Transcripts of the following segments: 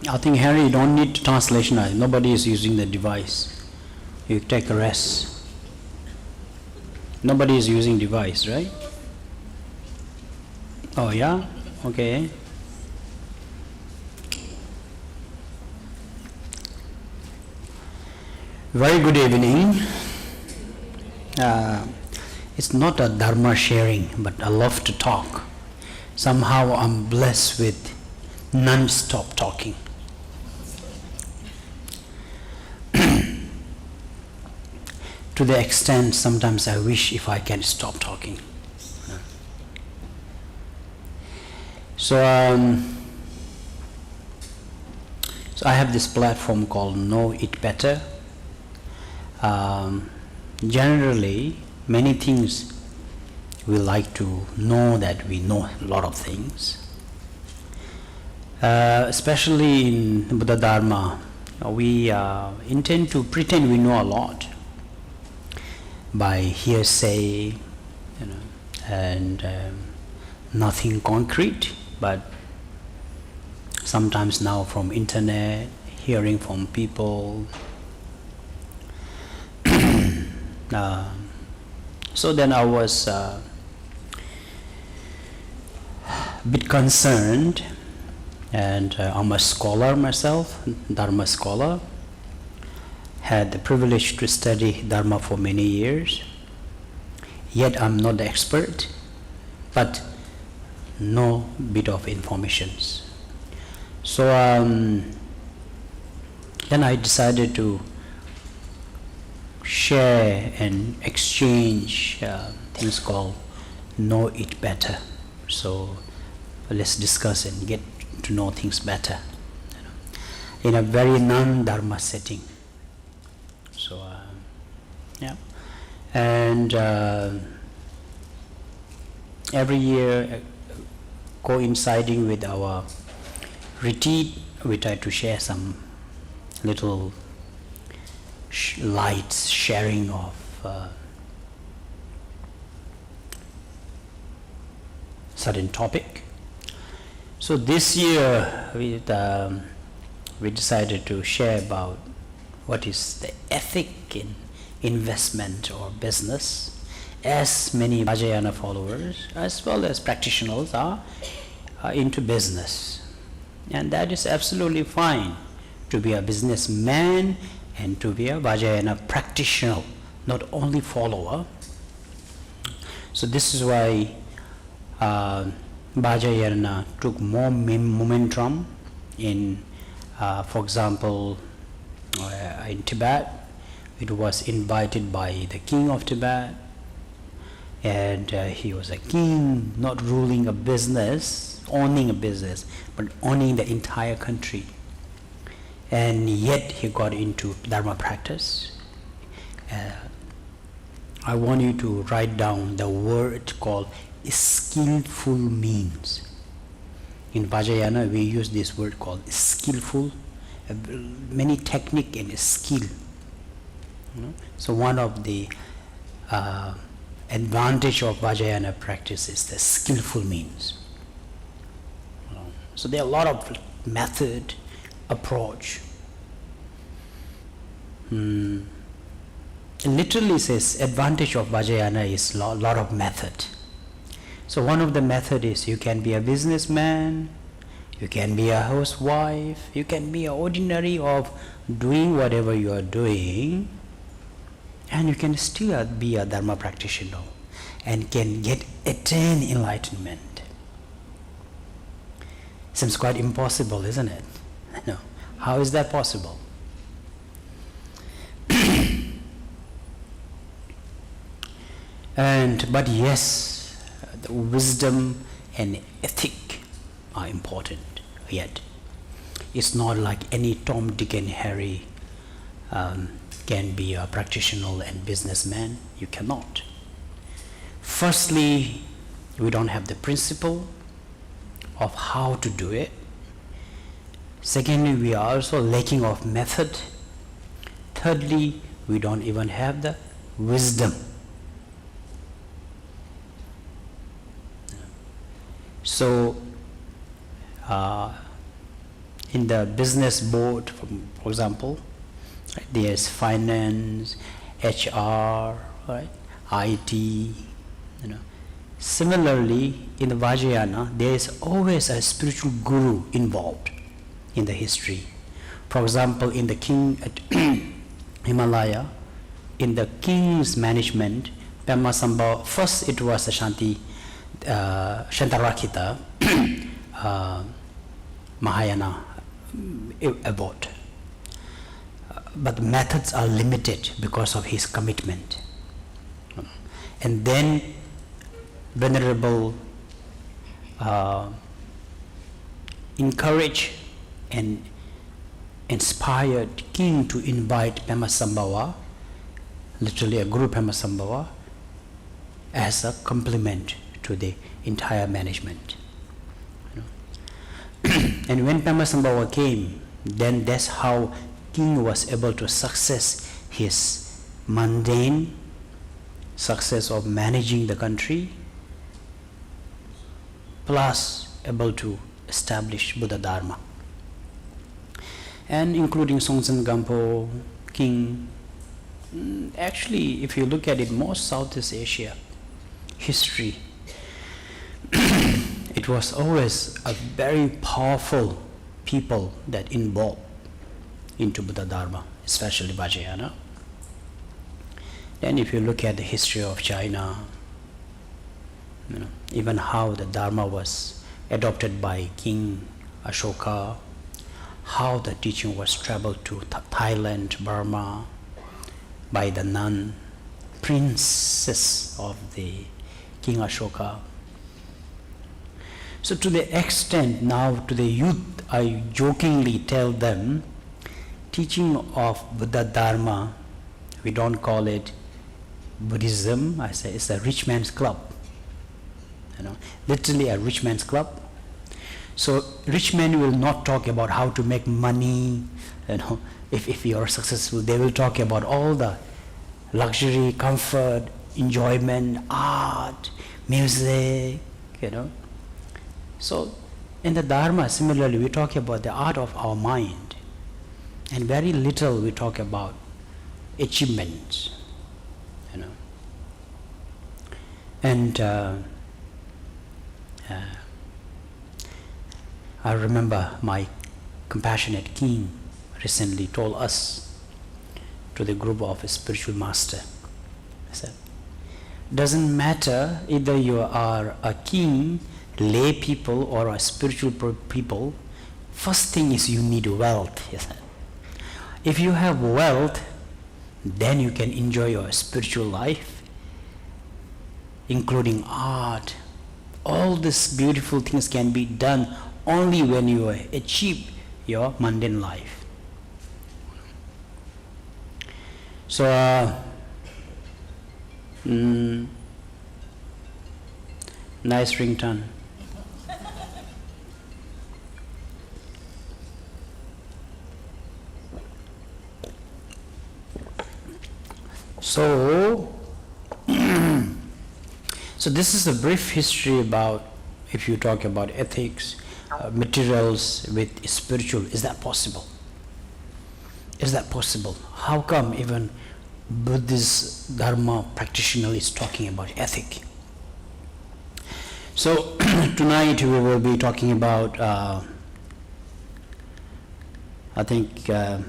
I think, Harry, you don't need translation. Nobody is using the device. You take a rest. Nobody is using device, right? Oh, yeah? Okay. Very good evening. It's not a dharma sharing, but I love to talk. Somehow I'm blessed with non-stop talking. To the extent sometimes I wish if I can stop talking. So I have this platform called Know It Better. Generally, many things we like to know that we know a lot of things. Especially in Buddha Dharma, we intend to pretend we know a lot by hearsay, and nothing concrete, but sometimes now from internet, hearing from people. So then I was a bit concerned, and I'm a scholar myself, Dharma scholar. Had the privilege to study Dharma for many years. Yet I'm not the expert, but no bit of informations. So then I decided to share and exchange things called Know It Better. So let's discuss and get to know things better, in a very non-Dharma setting. So, yeah. And every year, coinciding with our retreat, we try to share some little lights, sharing of certain topic. So this year, we decided to share about what is the ethic in investment or business, as many Vajrayana followers as well as practitioners are into business. And that is absolutely fine to be a businessman and to be a Vajrayana practitioner, not only follower. So this is why Vajrayana took more momentum in, for example, in Tibet. It was invited by the king of Tibet, and he was a king, not ruling a business, owning a business, but owning the entire country. And yet he got into Dharma practice. I want you to write down the word called skillful means. In Vajrayana we use this word called skillful. Many technique and skill. So one of the advantage of Vajrayana practice is the skillful means. So there are a lot of method, approach. It literally says advantage of Vajrayana is a lot of method. So one of the method is you can be a businessman, You can be a housewife, you can be ordinary of doing whatever you are doing, and you can still be a Dharma practitioner and can attain enlightenment. Seems quite impossible, isn't it? No. How is that possible? But yes, the wisdom and ethic are important. Yet, it's not like any Tom, Dick, and Harry can be a practitioner and businessman. You cannot. Firstly, we don't have the principle of how to do it. Secondly, we are also lacking of method. Thirdly, we don't even have the wisdom. So, in the business board, for example, right, there's finance, HR, right, IT. Similarly, in the Vajrayana, there is always a spiritual guru involved in the history. For example, in the king at Himalaya, in the king's management, Pema Sambhava, first it was a Jinarakkhita Mahayana abbot. But the methods are limited because of his commitment. And then Venerable encouraged and inspired king to invite Pema Sambhava, literally a Guru Pema Sambhava, as a compliment to the entire management. And when Pema Sambhava came, then that's how king was able to success his mundane success of managing the country, plus able to establish Buddha Dharma. And including Songtsen Gampo, king, actually if you look at it, most Southeast Asia history, it was always a very powerful people that involved into Buddha Dharma, especially Vajrayana. Then if you look at the history of China, even how the Dharma was adopted by King Ashoka, how the teaching was traveled to Thailand, Burma, by the nun, princess of the King Ashoka. So to the extent now to the youth, I jokingly tell them, teaching of Buddha Dharma, we don't call it Buddhism, I say it's a rich man's club. Literally a rich man's club. So rich men will not talk about how to make money, if you are successful, they will talk about all the luxury, comfort, enjoyment, art, music, So in the Dharma, similarly, we talk about the art of our mind, and very little we talk about achievements, And I remember my compassionate king recently told us, to the group of a spiritual master, I said, doesn't matter either you are a king, lay people, or a spiritual people, first thing is you need wealth. He said. If you have wealth, then you can enjoy your spiritual life, including art. All these beautiful things can be done only when you achieve your mundane life. So, nice ringtone. So, so this is a brief history about, if you talk about ethics, materials with spiritual. Is that possible? Is that possible? How come even Buddhist Dharma practitioner is talking about ethic? So tonight we will be talking about I think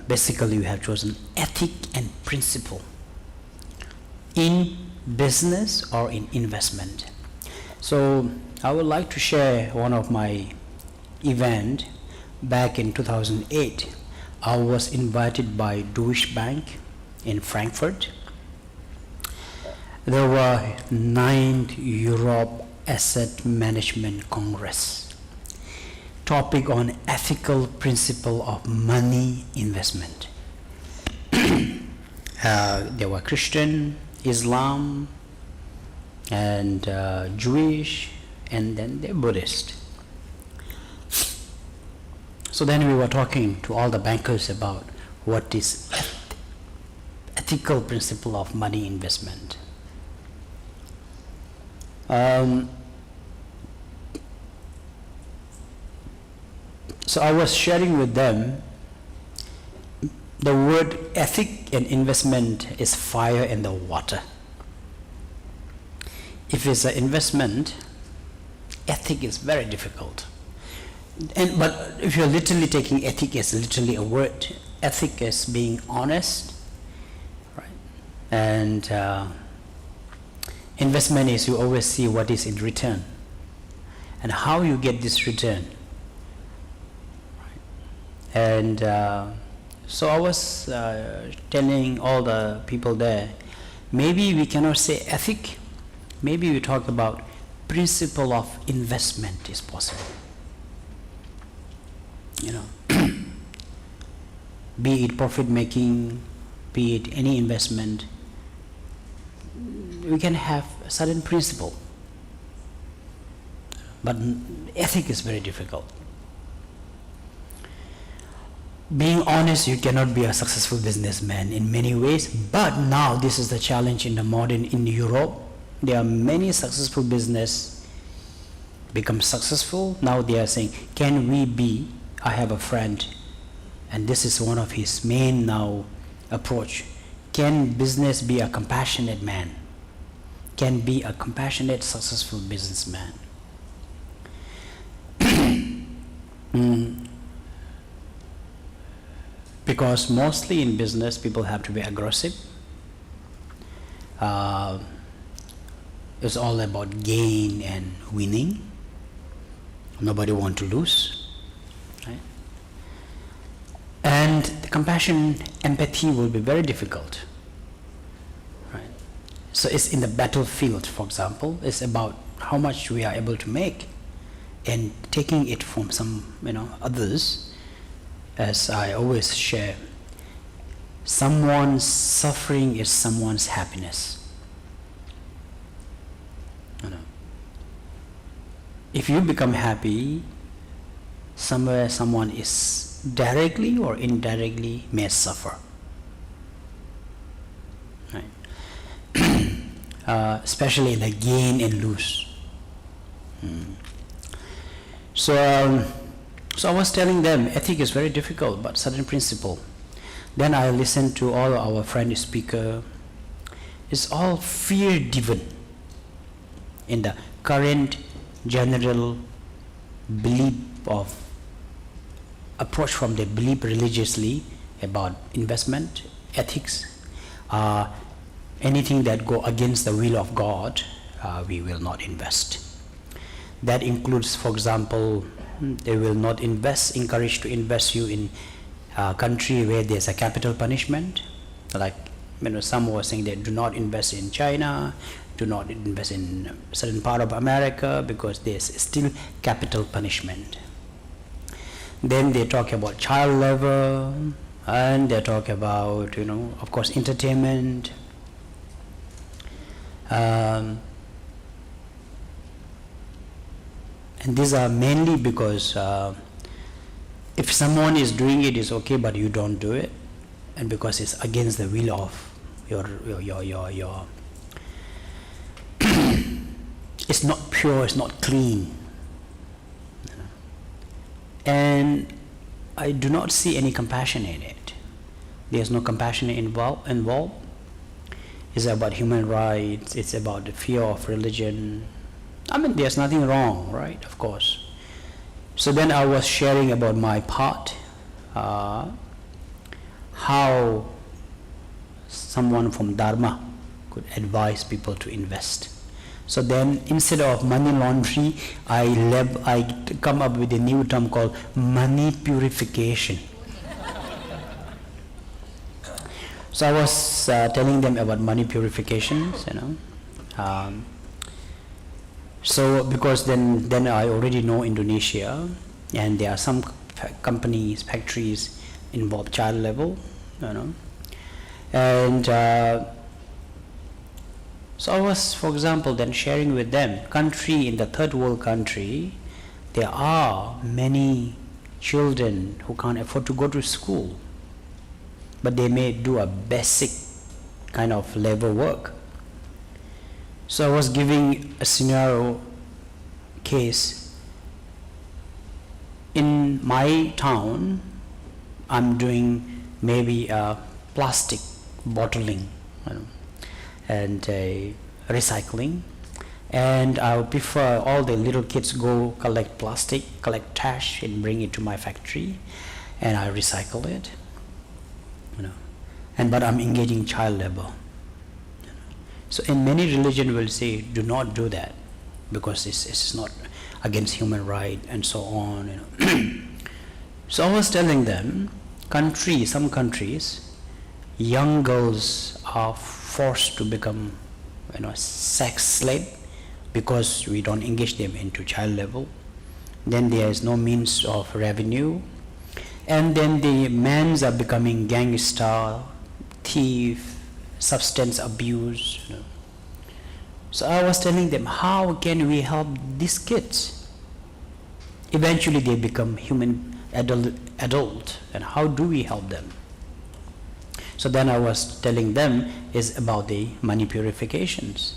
basically we have chosen ethic and principle in business or in investment. So I would like to share one of my event back in 2008. I was invited by Deutsche Bank in Frankfurt. There were 9th Europe Asset Management Congress. Topic on ethical principle of money investment. There were Christian, Islam, and Jewish, and then the Buddhist. So then we were talking to all the bankers about what is ethical principle of money investment. So I was sharing with them the word ethic and investment is fire and the water. If it's an investment, ethic is very difficult. But if you're literally taking ethic as literally a word, ethic is being honest, right? And investment is you always see what is in return and how you get this return. And so I was telling all the people there, maybe we cannot say ethic, maybe we talk about principle of investment is possible. You know, be it profit making, be it any investment, we can have a certain principle. But ethic is very difficult. Being honest, you cannot be a successful businessman in many ways, but now this is the challenge in the modern, in Europe. There are many successful business become successful. Now they are saying, can we be, I have a friend, and this is one of his main now approach. Can business be a compassionate man? Can be a compassionate, successful businessman? Because mostly in business, people have to be aggressive. It's all about gain and winning. Nobody wants to lose, right? And the compassion, empathy will be very difficult, right? So it's in the battlefield, for example, it's about how much we are able to make and taking it from some, others. As I always share, someone's suffering is someone's happiness. If you become happy, somewhere someone is directly or indirectly may suffer. Right? Especially in the gain and lose. So I was telling them, ethic is very difficult, but certain principle. Then I listened to all our friend speaker. It's all fear-driven in the current general belief of approach from the belief religiously about investment, ethics, anything that go against the will of God, we will not invest. That includes, for example, they will not encourage to invest you in a country where there's a capital punishment. Like, some were saying they do not invest in China, do not invest in a certain part of America because there's still capital punishment. Then they talk about child labor, and they talk about, of course, entertainment. And these are mainly because if someone is doing it, it's okay, but you don't do it, and because it's against the will of your it's not pure, it's not clean. And I do not see any compassion in it. There's no compassion involved. It's about human rights, it's about the fear of religion. There's nothing wrong, right? Of course. So then I was sharing about my part. how someone from Dharma could advise people to invest. So then, instead of money laundry, I come up with a new term called money purification. So I was telling them about money purifications, so because then I already know Indonesia, and there are some companies, factories involved child level, and so I was, for example, then sharing with them, country in the third world country, there are many children who can't afford to go to school, but they may do a basic kind of labor work. So I was giving a scenario case. In my town, I'm doing maybe a plastic bottling, and recycling, and I would prefer all the little kids go collect plastic, collect trash, and bring it to my factory, and I recycle it, but I'm engaging child labor. So in many religions will say, do not do that, because it's not against human right and so on. So I was telling them, some countries, young girls are forced to become, sex slave, because we don't engage them into child level. Then there is no means of revenue, and then the men are becoming gangster, thief, substance abuse. So I was telling them, how can we help these kids? Eventually they become human adult, and how do we help them? So then I was telling them is about the money purifications,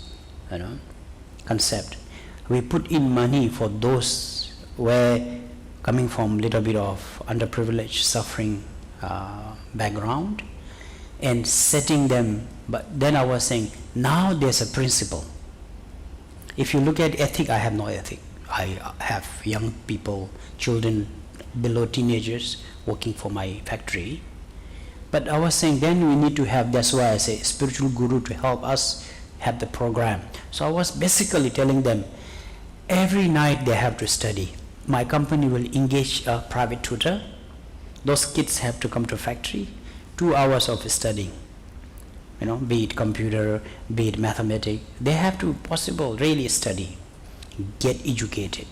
concept. We put in money for those where coming from little bit of underprivileged, suffering background, and setting them. But then I was saying, now there's a principle. If you look at ethic, I have no ethic. I have young people, children below teenagers working for my factory. But I was saying, then we need to have, that's why I say spiritual guru to help us have the program. So I was basically telling them, every night they have to study. My company will engage a private tutor. Those kids have to come to factory, 2 hours of studying, be it computer, be it mathematics. They have to really study, get educated.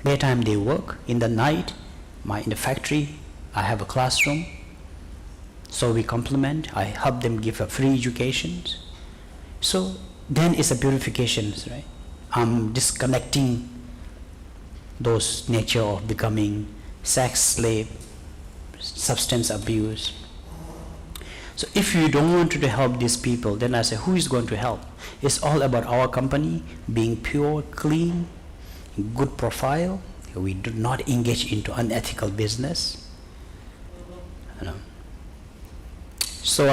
Daytime they work, in the night, in the factory, I have a classroom. So we complement, I help them give a free education. So then it's a purification, right? I'm disconnecting those nature of becoming sex slave, substance abuse. So if you don't want to help these people, then I say, who is going to help? It's all about our company being pure, clean, good profile. We do not engage into unethical business. So,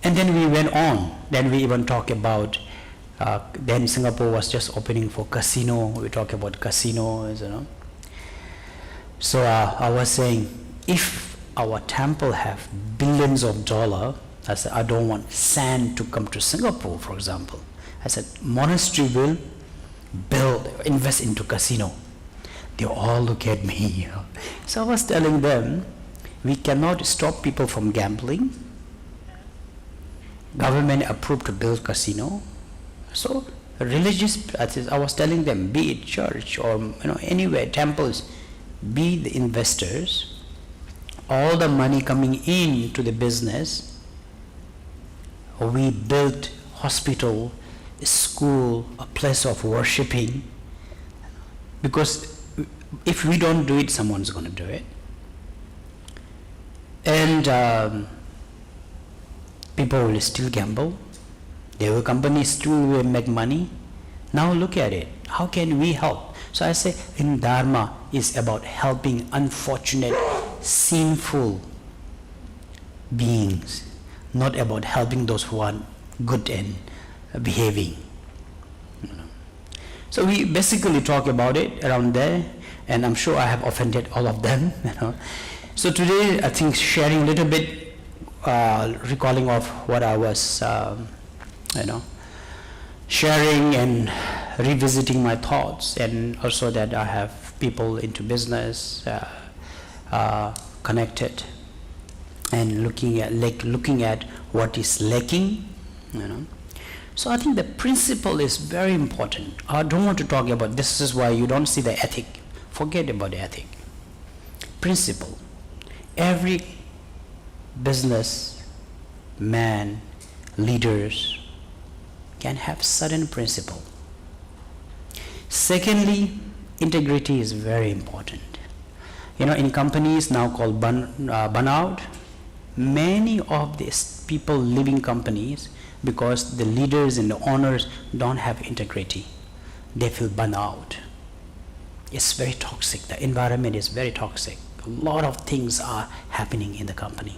and then we went on. Then we even talk about, then Singapore was just opening for casino. We talk about casinos, So I was saying, if our temple have billions of dollars, I said, I don't want sand to come to Singapore, for example. I said, monastery will invest into casino. They all look at me. So I was telling them, we cannot stop people from gambling. Government approved to build casino. So religious, I was telling them, be it church or anywhere, temples, be the investors. All the money coming in to the business, we built hospital, school, a place of worshipping. Because if we don't do it, someone's going to do it. And people will still gamble. Their companies still will make money. Now look at it. How can we help? So I say, in Dharma is about helping unfortunate, sinful beings, not about helping those who are good and behaving. So we basically talk about it around there, and I'm sure I have offended all of them. So today, I think sharing a little bit, recalling of what I was, sharing and revisiting my thoughts, and also that I have people into business connected, and looking at what is lacking, So I think the principle is very important. I don't want to talk about this. Is why you don't see the ethic. Forget about the ethic. Principle. Every business man, leaders can have certain principle. Secondly, integrity is very important. In companies now called burnout, many of these people leaving companies because the leaders and the owners don't have integrity. They feel burnout. It's very toxic. The environment is very toxic. A lot of things are happening in the company.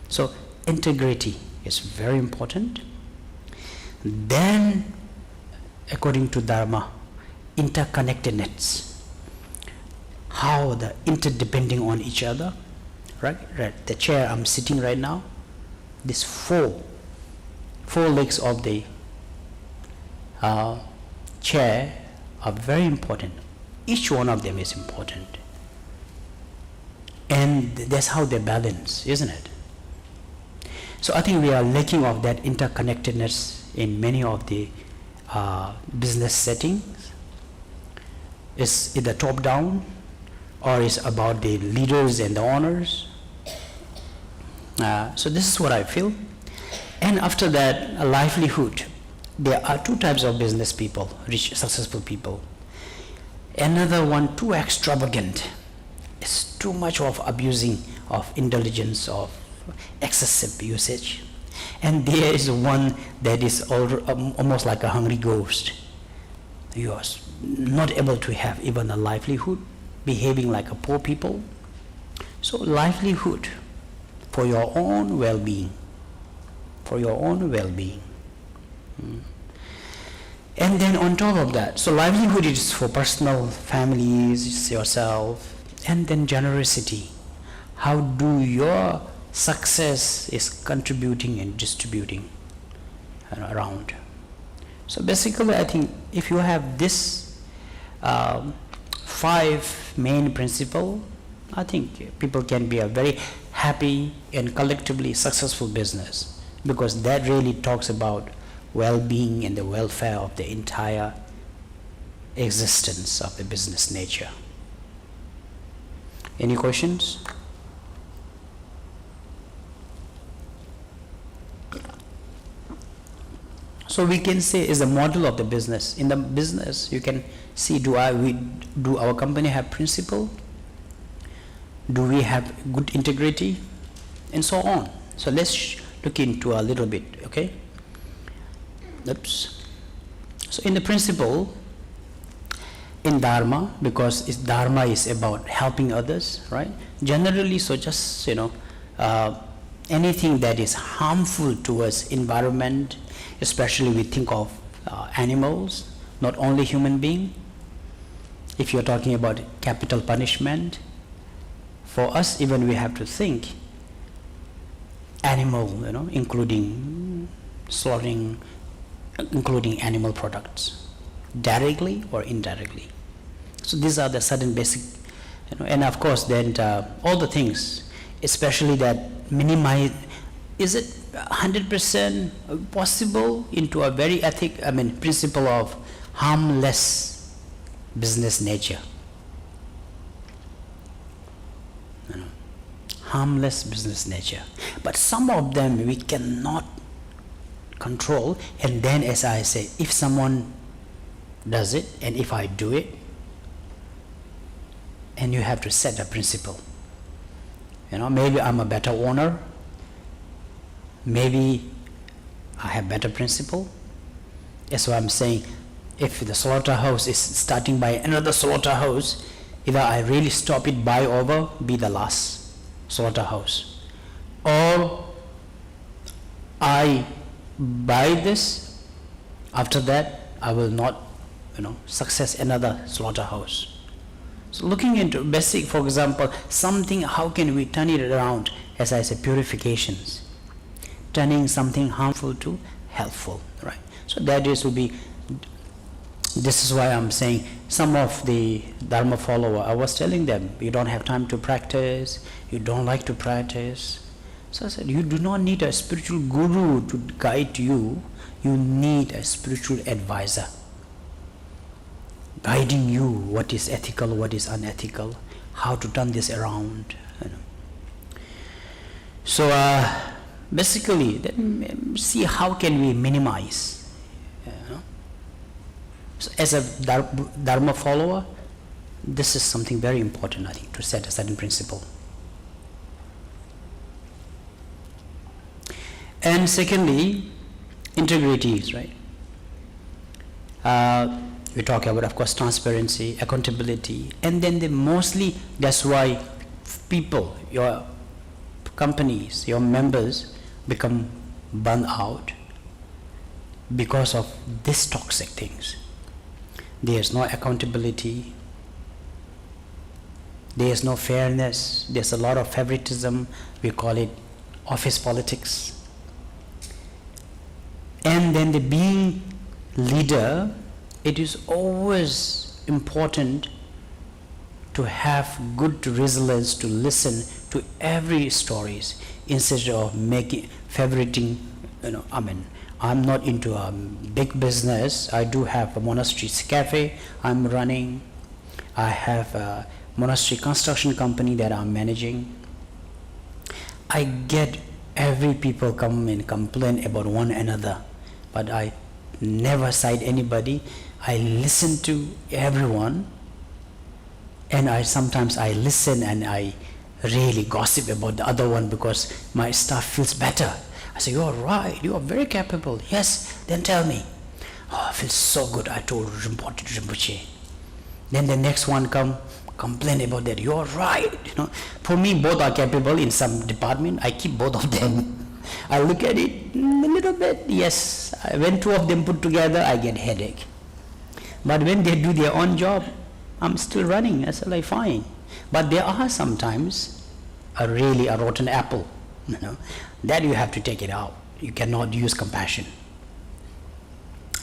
So integrity is very important. Then, according to Dharma, interconnectedness. How the interdepending on each other, right? The chair I'm sitting right now, these four legs of the chair are very important. Each one of them is important. And that's how they balance, isn't it? So I think we are lacking of that interconnectedness in many of the business settings. It's either top down or it's about the leaders and the owners. So this is what I feel. And after that, a livelihood. There are two types of business people, rich, successful people. Another one, too extravagant. It's too much of abusing of indulgence, of excessive usage. And there is one that is almost like a hungry ghost. You are not able to have even a livelihood, behaving like a poor people. So livelihood for your own well-being. For your own well-being. And then on top of that, so livelihood is for personal, families, yourself, and then generosity. How do your success is contributing and distributing around. So basically, I think if you have this 5 main principle, I think people can be a very happy and collectively successful business, because that really talks about well-being and the welfare of the entire existence of the business nature. Any questions? So we can say is a model of the business. In the business, you can see, do our company have principle? Do we have good integrity? And so on. So let's look into a little bit, okay? Oops. So in the principle, in Dharma, because Dharma is about helping others, right? Generally, so just, anything that is harmful towards environment, especially we think of animals, not only human being. If you're talking about capital punishment, for us even we have to think animal, including slaughtering, including animal products, directly or indirectly. So these are the certain basic, and of course then all the things, especially that minimize, is it 100% possible into a very principle of harmless business nature. Harmless business nature. But some of them we cannot control, and then as I say, if someone does it and if I do it, and you have to set a principle. Maybe I'm a better owner, maybe I have better principle. That's why I'm saying, if the slaughterhouse is starting by another slaughterhouse, either I really stop it, buy over, be the last slaughterhouse, or I buy this, after that I will not success another slaughterhouse. So looking into basic, for example, something, how can we turn it around, as I said, purifications, turning something harmful to helpful, right? So that is to be, this is why I'm saying some of the Dharma follower, I was telling them, you don't have time to practice, you don't like to practice. So I said, you do not need a spiritual guru to guide you, you need a spiritual advisor guiding you what is ethical, what is unethical, how to turn this around. So basically, then see how can we minimize. So as a Dharma follower, this is something very important, I think, to set a certain principle. And secondly, integrity is right. We talk about, of course, transparency, accountability, and then mostly that's why people, your companies, your members become burnt out because of these toxic things. There's no accountability, there's no fairness, there's a lot of favoritism, we call it office politics. And then the being leader, it is always important to have good resilience to listen to every stories instead of making favoriting. I'm not into a big business. I do have a monastery cafe I'm running. I have a monastery construction company that I'm managing. I get every people come and complain about one another, but I never cite anybody. I listen to everyone, and sometimes I listen and I really gossip about the other one because my staff feels better. I say, you're right, you are very capable. Yes, then tell me. Oh, I feel so good, I told Rinpoche. Then the next one complain about that. You're right. For me, both are capable in some department. I keep both of them. I look at it a little bit. Yes, when two of them put together, I get headache. But when they do their own job, I'm still running. I said, like, fine. But there are sometimes a rotten apple, that you have to take it out. You cannot use compassion.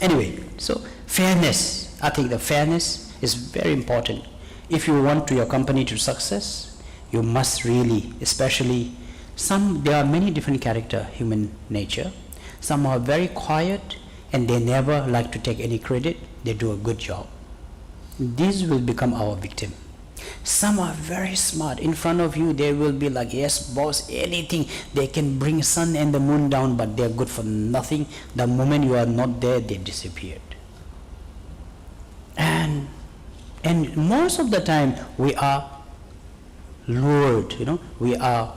Anyway, so fairness. I think the fairness is very important. If you want your company to success, you must really, especially there are many different character, human nature. Some are very quiet and they never like to take any credit. They do a good job. These will become our victim. Some are very smart. In front of you, they will be like, yes, boss, anything. They can bring sun and the moon down, but they're good for nothing. The moment you are not there, they disappeared. And most of the time, we are lured, we are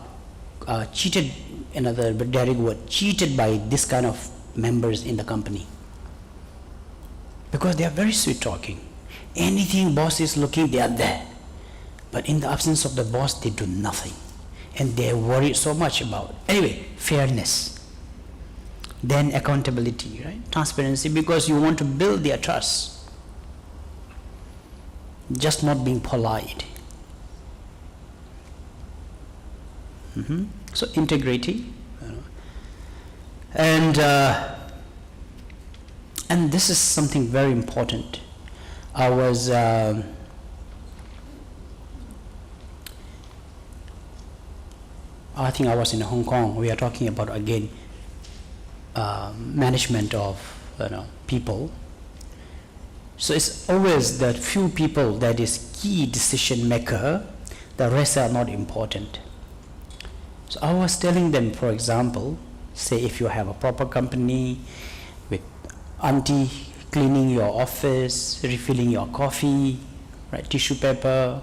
cheated, another direct word, cheated by this kind of members in the company. Because they are very sweet talking. Anything boss is looking, they are there. But in the absence of the boss, they do nothing. And they worry so much about. Anyway, fairness. Then accountability, right? Transparency, because you want to build their trust. Just not being polite. So integrity. And this is something very important. I think I was in Hong Kong. We are talking about, again, management of people. So it's always that few people that is key decision maker, the rest are not important. So I was telling them, for example, say if you have a proper company with auntie cleaning your office, refilling your coffee, right, tissue paper.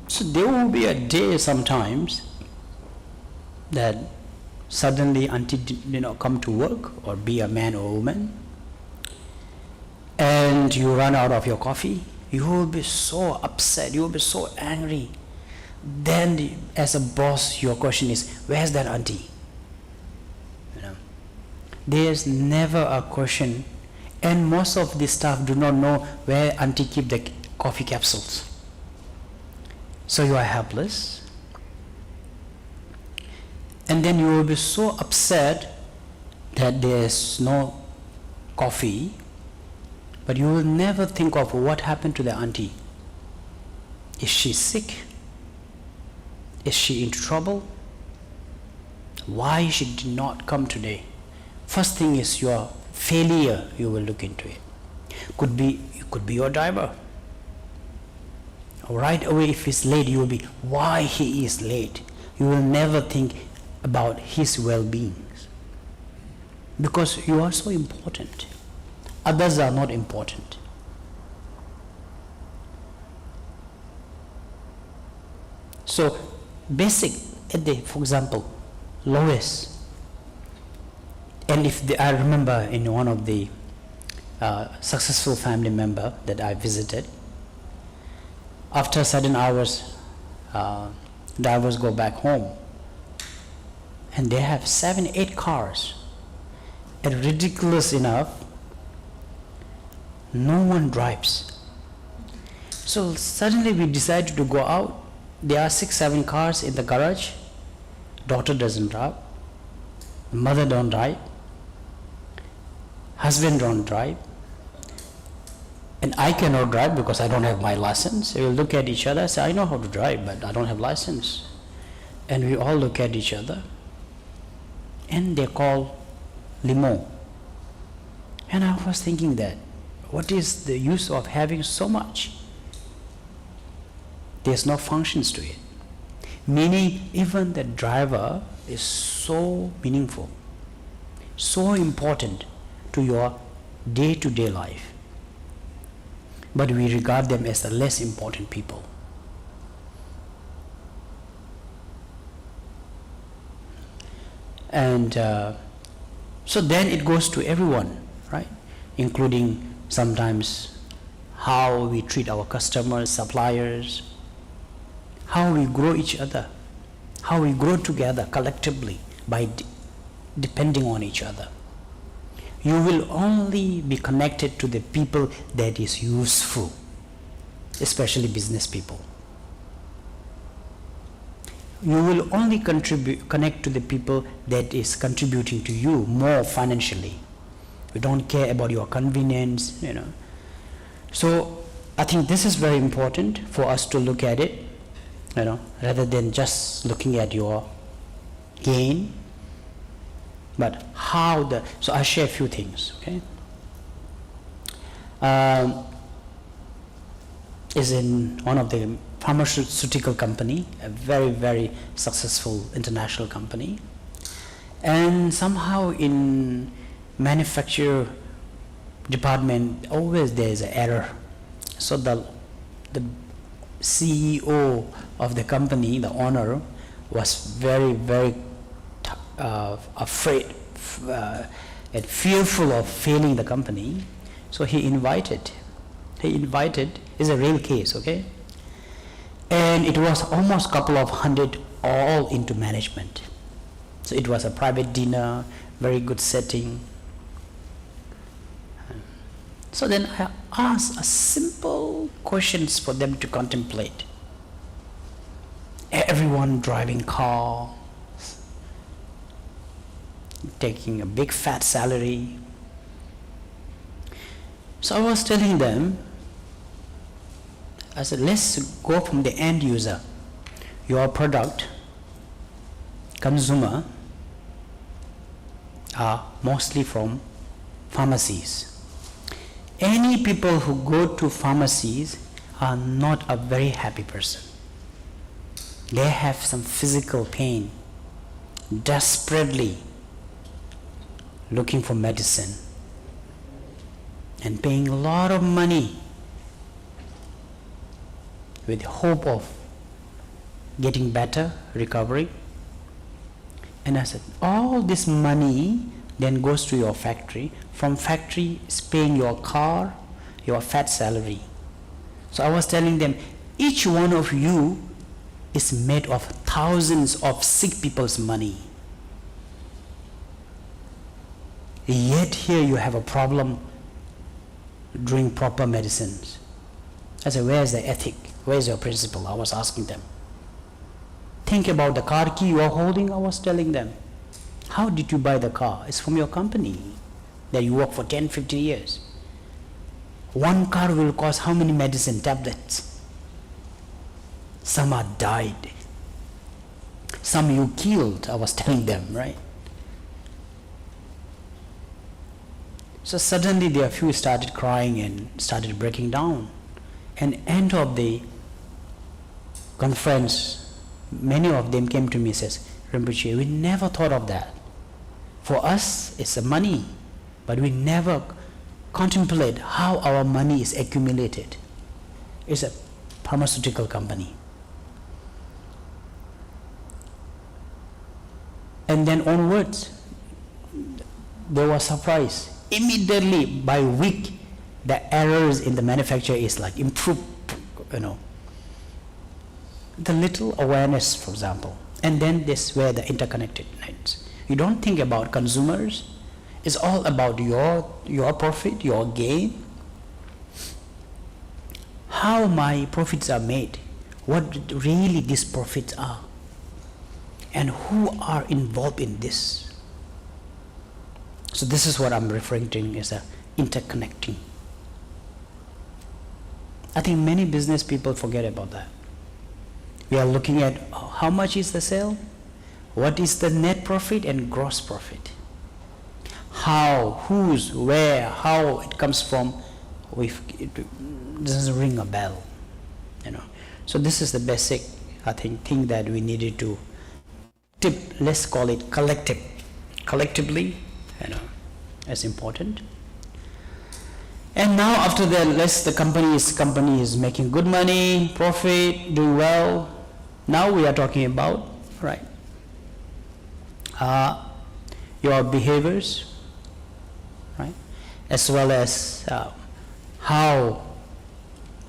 So there will be a day sometimes that suddenly auntie come to work or be a man or woman, and you run out of your coffee. You will be so upset, you will be so angry. Then as a boss, your question is, where's that auntie? There's never a question, and most of the staff do not know where auntie keep the coffee capsules. So you are helpless. And then you will be so upset that there is no coffee, but you will never think of what happened to the auntie. Is she sick? Is she in trouble? Why she did not come today? First thing is your failure, you will look into it. Could be your driver. Right away, if he's late, you will be, why he is late? You will never think about his well-being. Because you are so important. Others are not important. So, basic, for example, lowest. And I remember in one of the successful family member that I visited, after certain hours, drivers go back home, and they have 7-8 cars, and ridiculous enough, no one drives. So suddenly we decided to go out. There are 6-7 cars in the garage. Daughter doesn't drive, mother don't drive, husband don't drive, and I cannot drive because I don't have my license. We will look at each other and say, I know how to drive, but I don't have license. And we all look at each other, and they call limo. And I was thinking that, what is the use of having so much? There's no functions to it. Meaning, even the driver is so meaningful, so important to your day-to-day life. But we regard them as the less important people. And so then it goes to everyone, right? Including sometimes how we treat our customers, suppliers, how we grow each other, how we grow together collectively by depending on each other. You will only be connected to the people that is useful, especially business people. You will only connect to the people that is contributing to you more financially. We don't care about your convenience, So I think this is very important for us to look at it, rather than just looking at your gain. But so I share a few things, okay? Is in one of the pharmaceutical company, a very, very successful international company. And somehow in manufacture department, always there is an error. So the CEO of the company, the owner, was very, very afraid and fearful of failing the company. So he invited, is a real case, okay? And it was almost couple of hundred all into management. So it was a private dinner, very good setting. So then I asked a simple questions for them to contemplate. Everyone driving car, taking a big fat salary. So I was telling them, I said, let's go from the end user. Your product, consumer, are mostly from pharmacies. Any people who go to pharmacies are not a very happy person. They have some physical pain, desperately looking for medicine and paying a lot of money with hope of getting better, recovery. And I said, all this money then goes to your factory. From factory is paying your car, your fat salary. So I was telling them, each one of you is made of thousands of sick people's money. Yet here you have a problem doing proper medicines. I said, where's the ethic? Where's your principle? I was asking them. Think about the car key you are holding, I was telling them. How did you buy the car? It's from your company that you work for 10, 15 years. One car will cost how many medicine tablets? Some are died. Some you killed, I was telling them, right? So suddenly their few started crying and started breaking down. And end of the conference, many of them came to me and says, Rinpoche, we never thought of that. For us, it's the money, but we never contemplate how our money is accumulated. It's a pharmaceutical company. And then onwards, they were surprised. Immediately, by week, the errors in the manufacture is like improved, The little awareness, for example. And then this where the interconnectedness. You don't think about consumers. It's all about your profit, your gain. How my profits are made. What really these profits are. And who are involved in this. So this is what I'm referring to as a interconnecting. I think many business people forget about that. We are looking at how much is the sale, what is the net profit and gross profit. How, whose, where, how it comes from, it doesn't ring a bell. So this is the basic, I think, thing that we needed to let's call it collectively, as important. And now after that, the company is making good money, profit, doing well. Now we are talking about, your behaviors, right? As well as how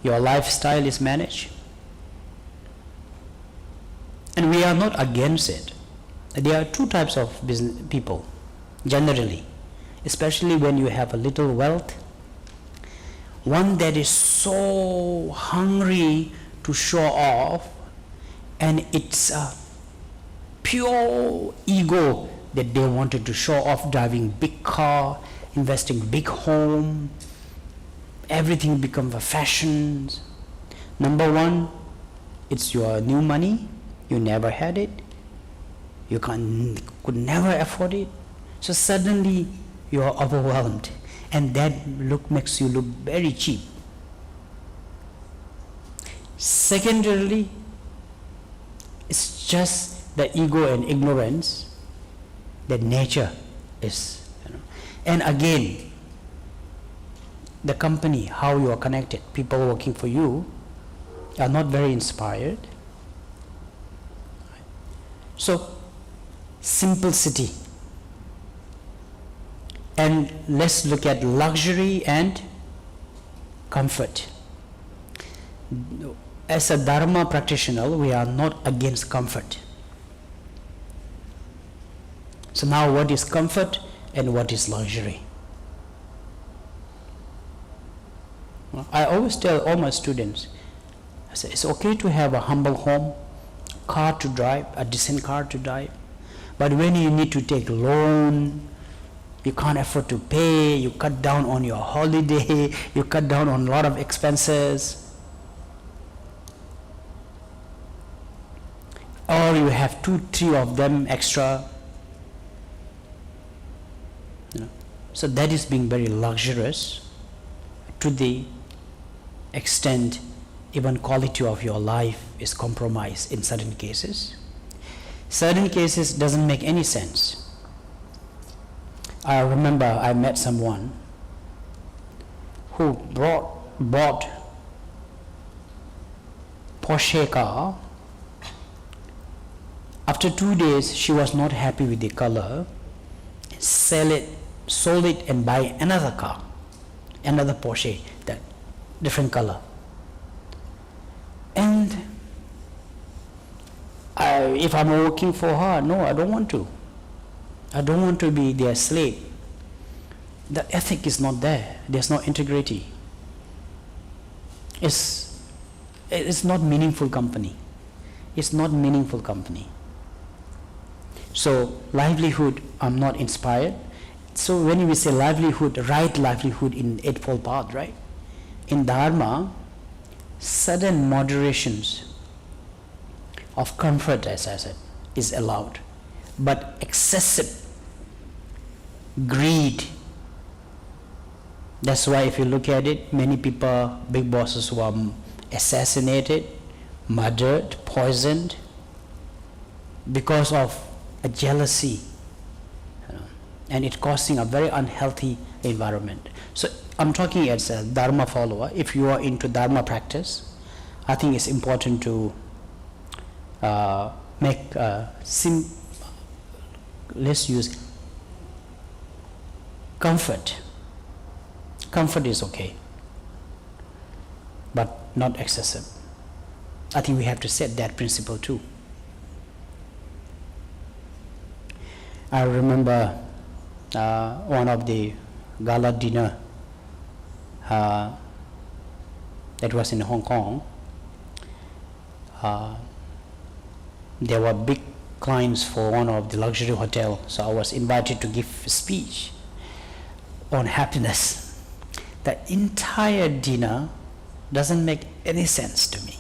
your lifestyle is managed. And we are not against it. There are two types of business people, generally, especially when you have a little wealth. One that is so hungry to show off, and it's a pure ego that they wanted to show off, driving big car, investing big home, everything becomes a fashion. Number one, it's your new money, you never had it, you could never afford it, so suddenly you are overwhelmed, and that makes you look very cheap. Secondarily, it's just the ego and ignorance that nature is. And again, the company, how you are connected, people working for you are not very inspired. So, simplicity. And let's look at luxury and comfort. As a Dharma practitioner, we are not against comfort. So now what is comfort and what is luxury? I always tell all my students, I say, it's okay to have a humble home, car to drive, a decent car to drive, but when you need to take loan, you can't afford to pay, you cut down on your holiday, you cut down on a lot of expenses, or you have 2-3 of them extra. So that is being very luxurious to the extent even quality of your life is compromised in certain cases. Certain cases doesn't make any sense. I remember I met someone who bought Porsche car. After 2 days, she was not happy with the color, sold it and buy another car, another Porsche, that different color. And if I'm working for her, no, I don't want to. I don't want to be their slave. The ethic is not there. There's no integrity. it's not meaningful company. It's not meaningful company. So livelihood, I'm not inspired. So when we say livelihood, right livelihood in Eightfold Path, right? In Dharma, sudden moderations of comfort, as I said, is allowed. But excessive greed, that's why if you look at it, many people, big bosses who are assassinated, murdered, poisoned, because of a jealousy, and it causing a very unhealthy environment. So I'm talking as a Dharma follower. If you are into Dharma practice, I think it's important to make let's use comfort. Comfort is okay, but not excessive. I think we have to set that principle too. I remember one of the gala dinner that was in Hong Kong. There were big clients for one of the luxury hotel, so I was invited to give a speech on happiness. The entire dinner doesn't make any sense to me,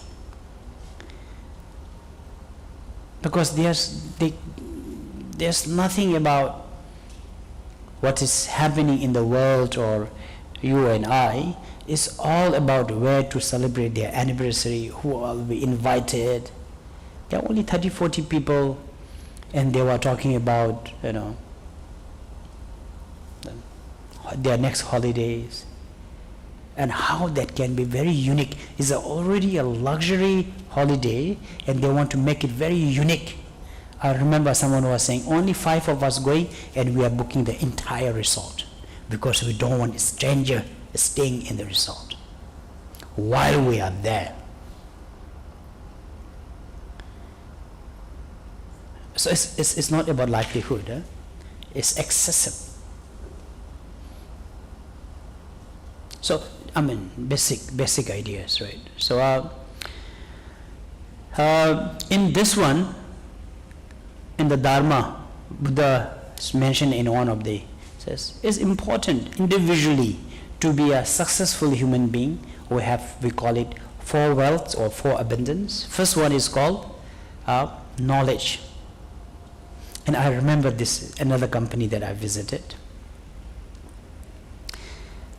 because there's nothing about what is happening in the world or you and I. It's all about where to celebrate their anniversary, who will be invited. There are only 30-40 people, and they were talking about their next holidays and how that can be very unique. It's already a luxury holiday and they want to make it very unique. I remember someone was saying only 5 of us going and we are booking the entire resort because we don't want a stranger staying in the resort while we are there. So it's not about livelihood, it's excessive. So I mean basic ideas, right? So in this one, in the Dharma, Buddha is mentioned in one of the says it's important individually to be a successful human being. We call it 4 wealths or 4 abundance. First one is called knowledge. And I remember this another company that I visited.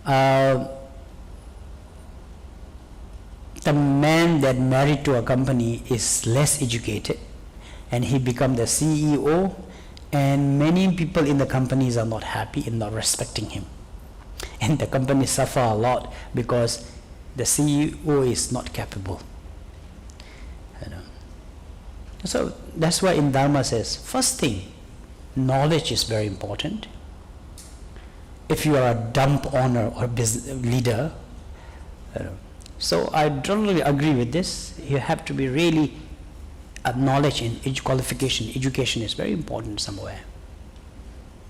The man that married to a company is less educated, and he become the CEO, and many people in the companies are not happy and not respecting him, and the company suffer a lot because the CEO is not capable. So that's why in Dharma says first thing, knowledge is very important. If you are a dump owner or business leader, so I totally agree with this. You have to be really knowledge and qualification. Education is very important somewhere,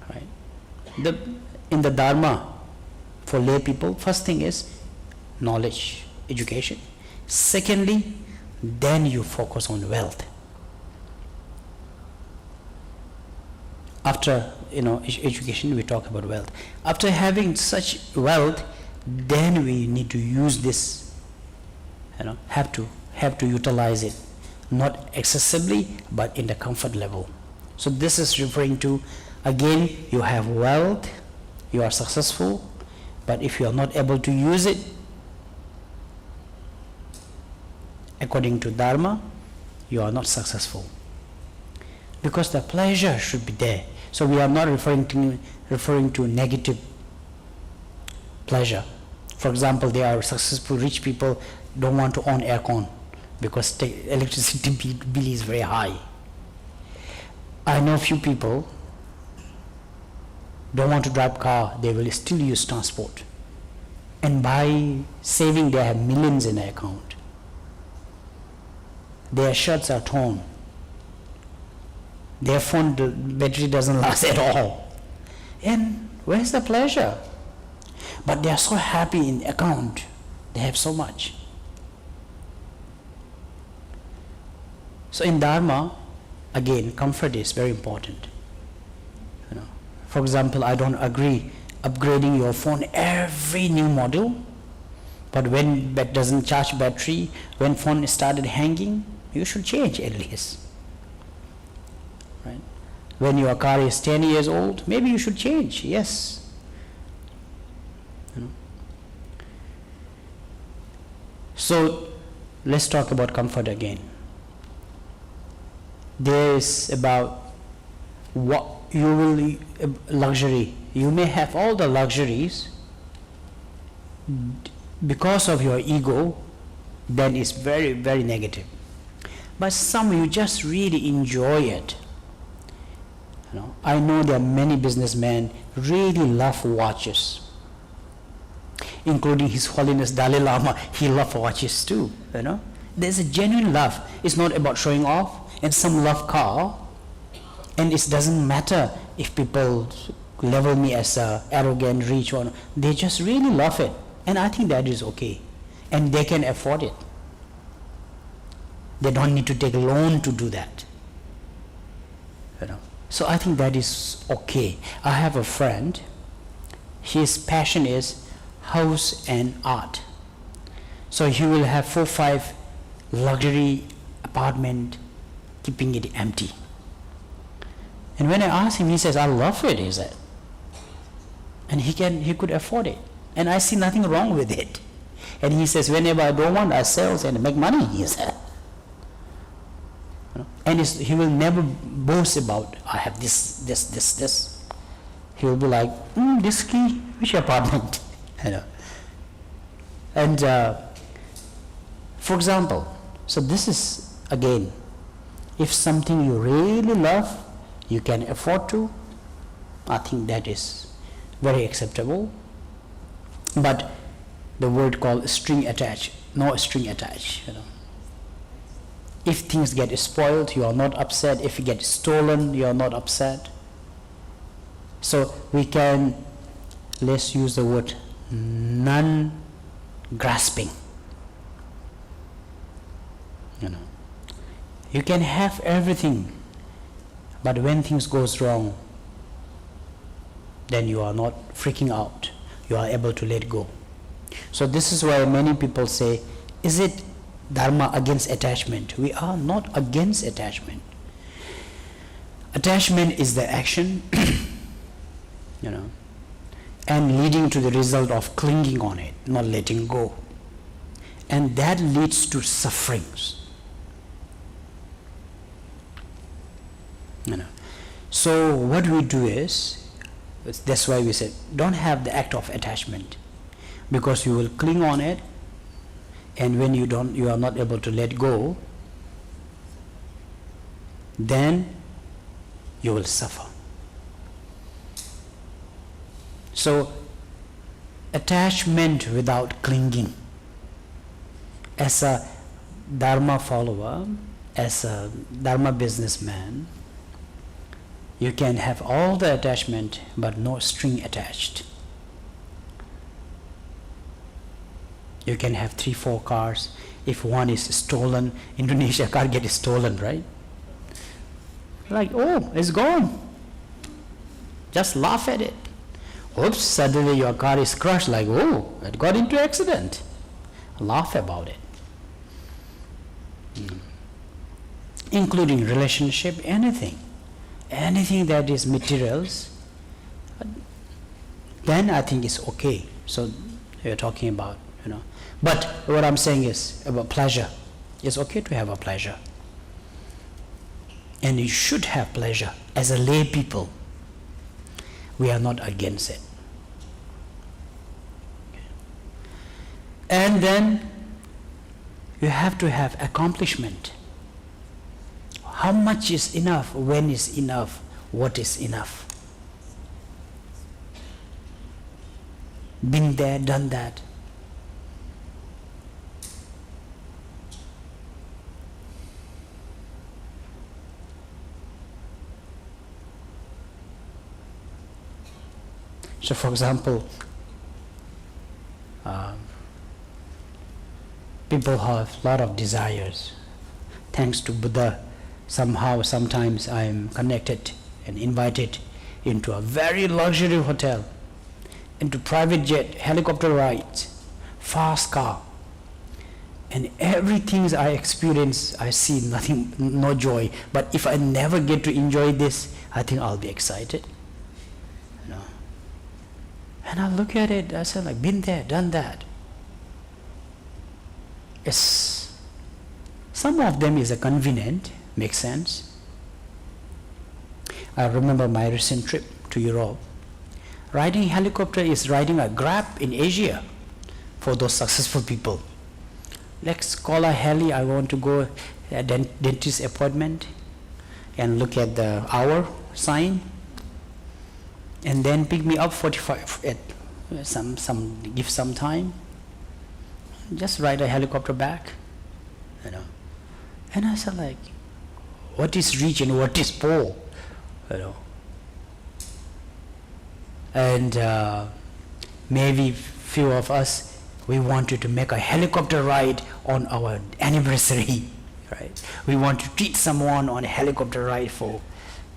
right? In the Dharma, for lay people, first thing is knowledge, education. Secondly, then you focus on wealth. After education, we talk about wealth. After having such wealth, then we need to use this. Have to utilize it, not excessively, but in the comfort level. So this is referring to, again, you have wealth, you are successful, but if you are not able to use it according to Dharma, you are not successful. Because the pleasure should be there. So we are not referring to negative pleasure. For example, there are successful rich people don't want to own aircon because the electricity bill is very high. I know few people don't want to drive car, they will still use transport. And by saving, they have millions in their account. Their shirts are torn. Their phone battery doesn't last at all. And where's the pleasure? But they are so happy in account. They have so much. So in Dharma, again, comfort is very important. For example, I don't agree upgrading your phone every new model, but when that doesn't charge battery, when phone started hanging, you should change at least. Right? When your car is 10 years old, maybe you should change, yes. So let's talk about comfort again. There is about what you will luxury. You may have all the luxuries because of your ego, then it's very, very negative. But some you just really enjoy it. I know there are many businessmen really love watches, including His Holiness Dalai Lama. He loves watches too. There's a genuine love. It's not about showing off. And some love car, and it doesn't matter if people level me as arrogant, rich, or they just really love it, and I think that is okay, and they can afford it. They don't need to take a loan to do that. So I think that is okay. I have a friend. His passion is house and art. So he will have 4-5 luxury apartment, keeping it empty. And when I asked him, he says, I love it, he said. And he could afford it. And I see nothing wrong with it. And he says, whenever I don't want, I sell and make money, he said. And he will never boast about, I have this. He will be like, this key, which apartment? And for example, so this is, again, if something you really love, you can afford to, I think that is very acceptable. But the word called string attached, no string attached. If things get spoiled, you are not upset. If it gets stolen, you are not upset. So we can, let's use the word non-grasping. You can have everything, but when things goes wrong, then you are not freaking out. You are able to let go. So this is why many people say, is it Dharma against attachment? We are not against attachment. Attachment is the action, and leading to the result of clinging on it, not letting go. And that leads to sufferings. So what we do is, that's why we said, don't have the act of attachment, because you will cling on it, and when you are not able to let go, then you will suffer. So attachment without clinging. As a Dharma follower, as a Dharma businessman, you can have all the attachment but no string attached. You can have 3-4 cars. If one is stolen, Indonesia car gets stolen, right? Like, oh, it's gone. Just laugh at it. Oops, suddenly your car is crushed, like, oh, it got into accident. Laugh about it. Including relationship, anything that is materials, then I think it's okay. So you're talking about, But what I'm saying is about pleasure. It's okay to have a pleasure. And you should have pleasure. As a lay people, we are not against it. And then you have to have accomplishment. How much is enough? When is enough? What is enough? Been there, done that. So for example, people have a lot of desires. thanks to Buddha, somehow, sometimes I am connected and invited into a very luxury hotel, into private jet, helicopter rides, fast car. And everything I experience, I see nothing, no joy. But if I never get to enjoy this, I think I'll be excited. You know. And I look at it, I said, like, been there, done that. Yes. Some of them is a convenient, makes sense. I remember my recent trip to Europe. Riding helicopter is riding a Grab in Asia for those successful people. Let's call a heli, I want to go a dentist appointment and look at the hour sign, and then pick me up 45 at give some time, just ride a helicopter back, you know. And I said, like, what is rich and what is poor, you know. And maybe few of us, we wanted to make a helicopter ride on our anniversary, right? We want to treat someone on a helicopter ride for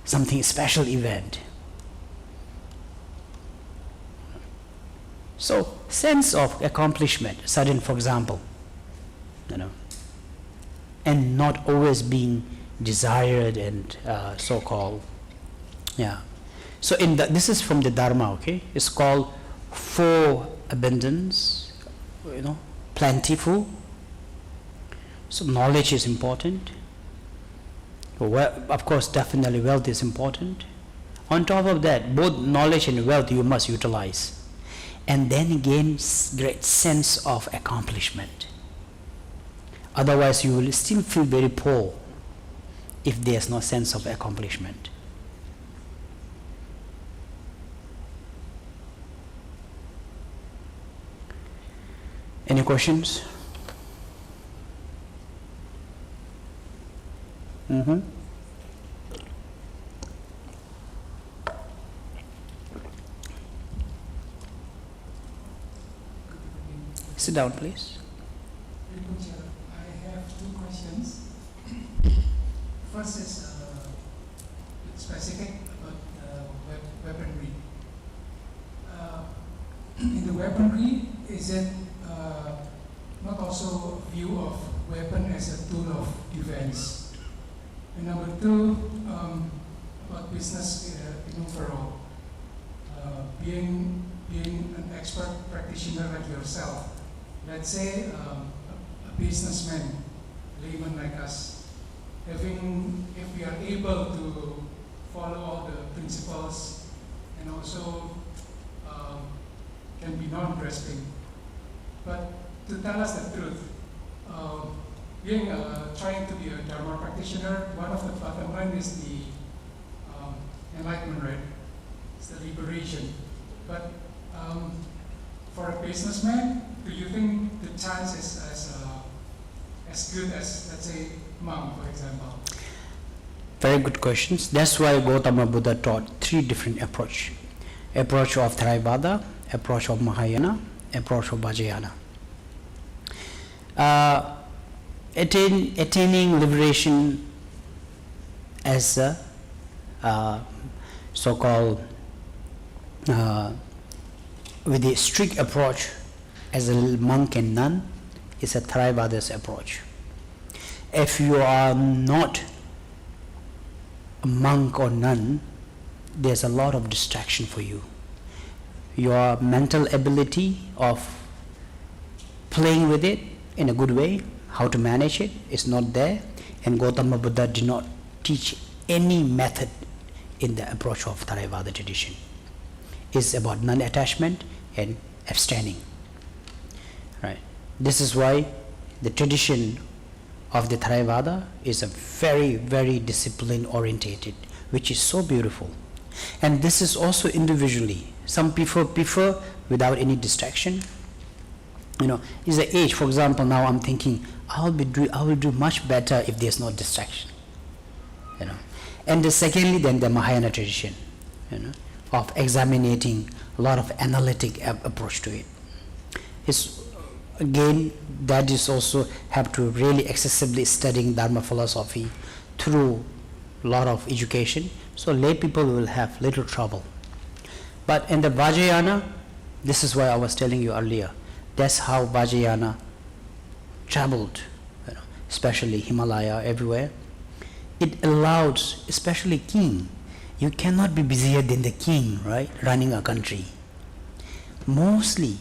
something special event. So, sense of accomplishment, sudden, for example, you know, and not always being desired and so-called, yeah. So this is from the Dharma, okay? It's called for abundance, you know, plentiful. So knowledge is important. Well, of course, definitely wealth is important. On top of that, both knowledge and wealth you must utilize. And then gain great sense of accomplishment. Otherwise, you will still feel very poor if there's no sense of accomplishment. Any questions? Mm-hmm. Sit down, please. I have two questions. First is specific about weaponry. In the weaponry, is it not also view of weapon as a tool of defense? And number two, about business in overall. Being an expert practitioner like yourself, let's say a businessman, layman like us, if we are able to follow all the principles and also can be non-grasping. But to tell us the truth, trying to be a Dharma practitioner, one of the bottom line is the enlightenment, right? It's the liberation. But for a businessman, do you think the chance is as good as, let's say, monk, for example? Very good questions. That's why Gautama Buddha taught three different approach. Approach of Theravada, approach of Mahayana, approach of Vajrayana. Attaining liberation as a so-called with a strict approach as a monk and nun is a Theravada's approach. If you are not a monk or nun, there's a lot of distraction for you. Your mental ability of playing with it in a good way, how to manage it, is not there. And Gautama Buddha did not teach any method in the approach of Theravada tradition. It's about non-attachment and abstaining. Right. This is why the tradition of the Theravada is a very, very discipline orientated, which is so beautiful. And this is also individually. Some people prefer without any distraction. You know, it's the age. For example, now I'm thinking I will do much better if there's no distraction. You know, and secondly, then the Mahayana tradition, you know, of examining a lot of analytic approach to it. It's again, that is also have to really excessively studying Dharma philosophy through a lot of education. So lay people will have little trouble. But in the Vajrayana, this is why I was telling you earlier, that's how Vajrayana traveled, especially Himalaya, everywhere. It allows, especially king, you cannot be busier than the king, right, running a country. Mostly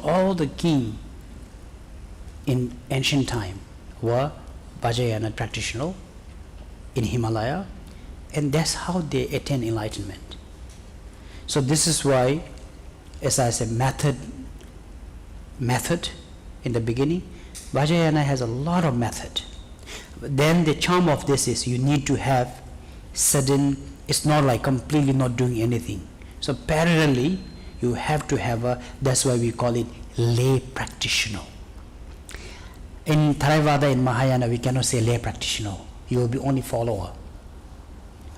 all the king in ancient time were Vajrayana practitioners in Himalaya, and that's how they attain enlightenment. So this is why, as I said, method in the beginning, Vajrayana has a lot of method. Then the charm of this is you need to have sudden, it's not like completely not doing anything. So parallelly, you have to have a, that's why we call it lay practitioner. In Theravada, in Mahayana, we cannot say lay practitioner. You will be only follower.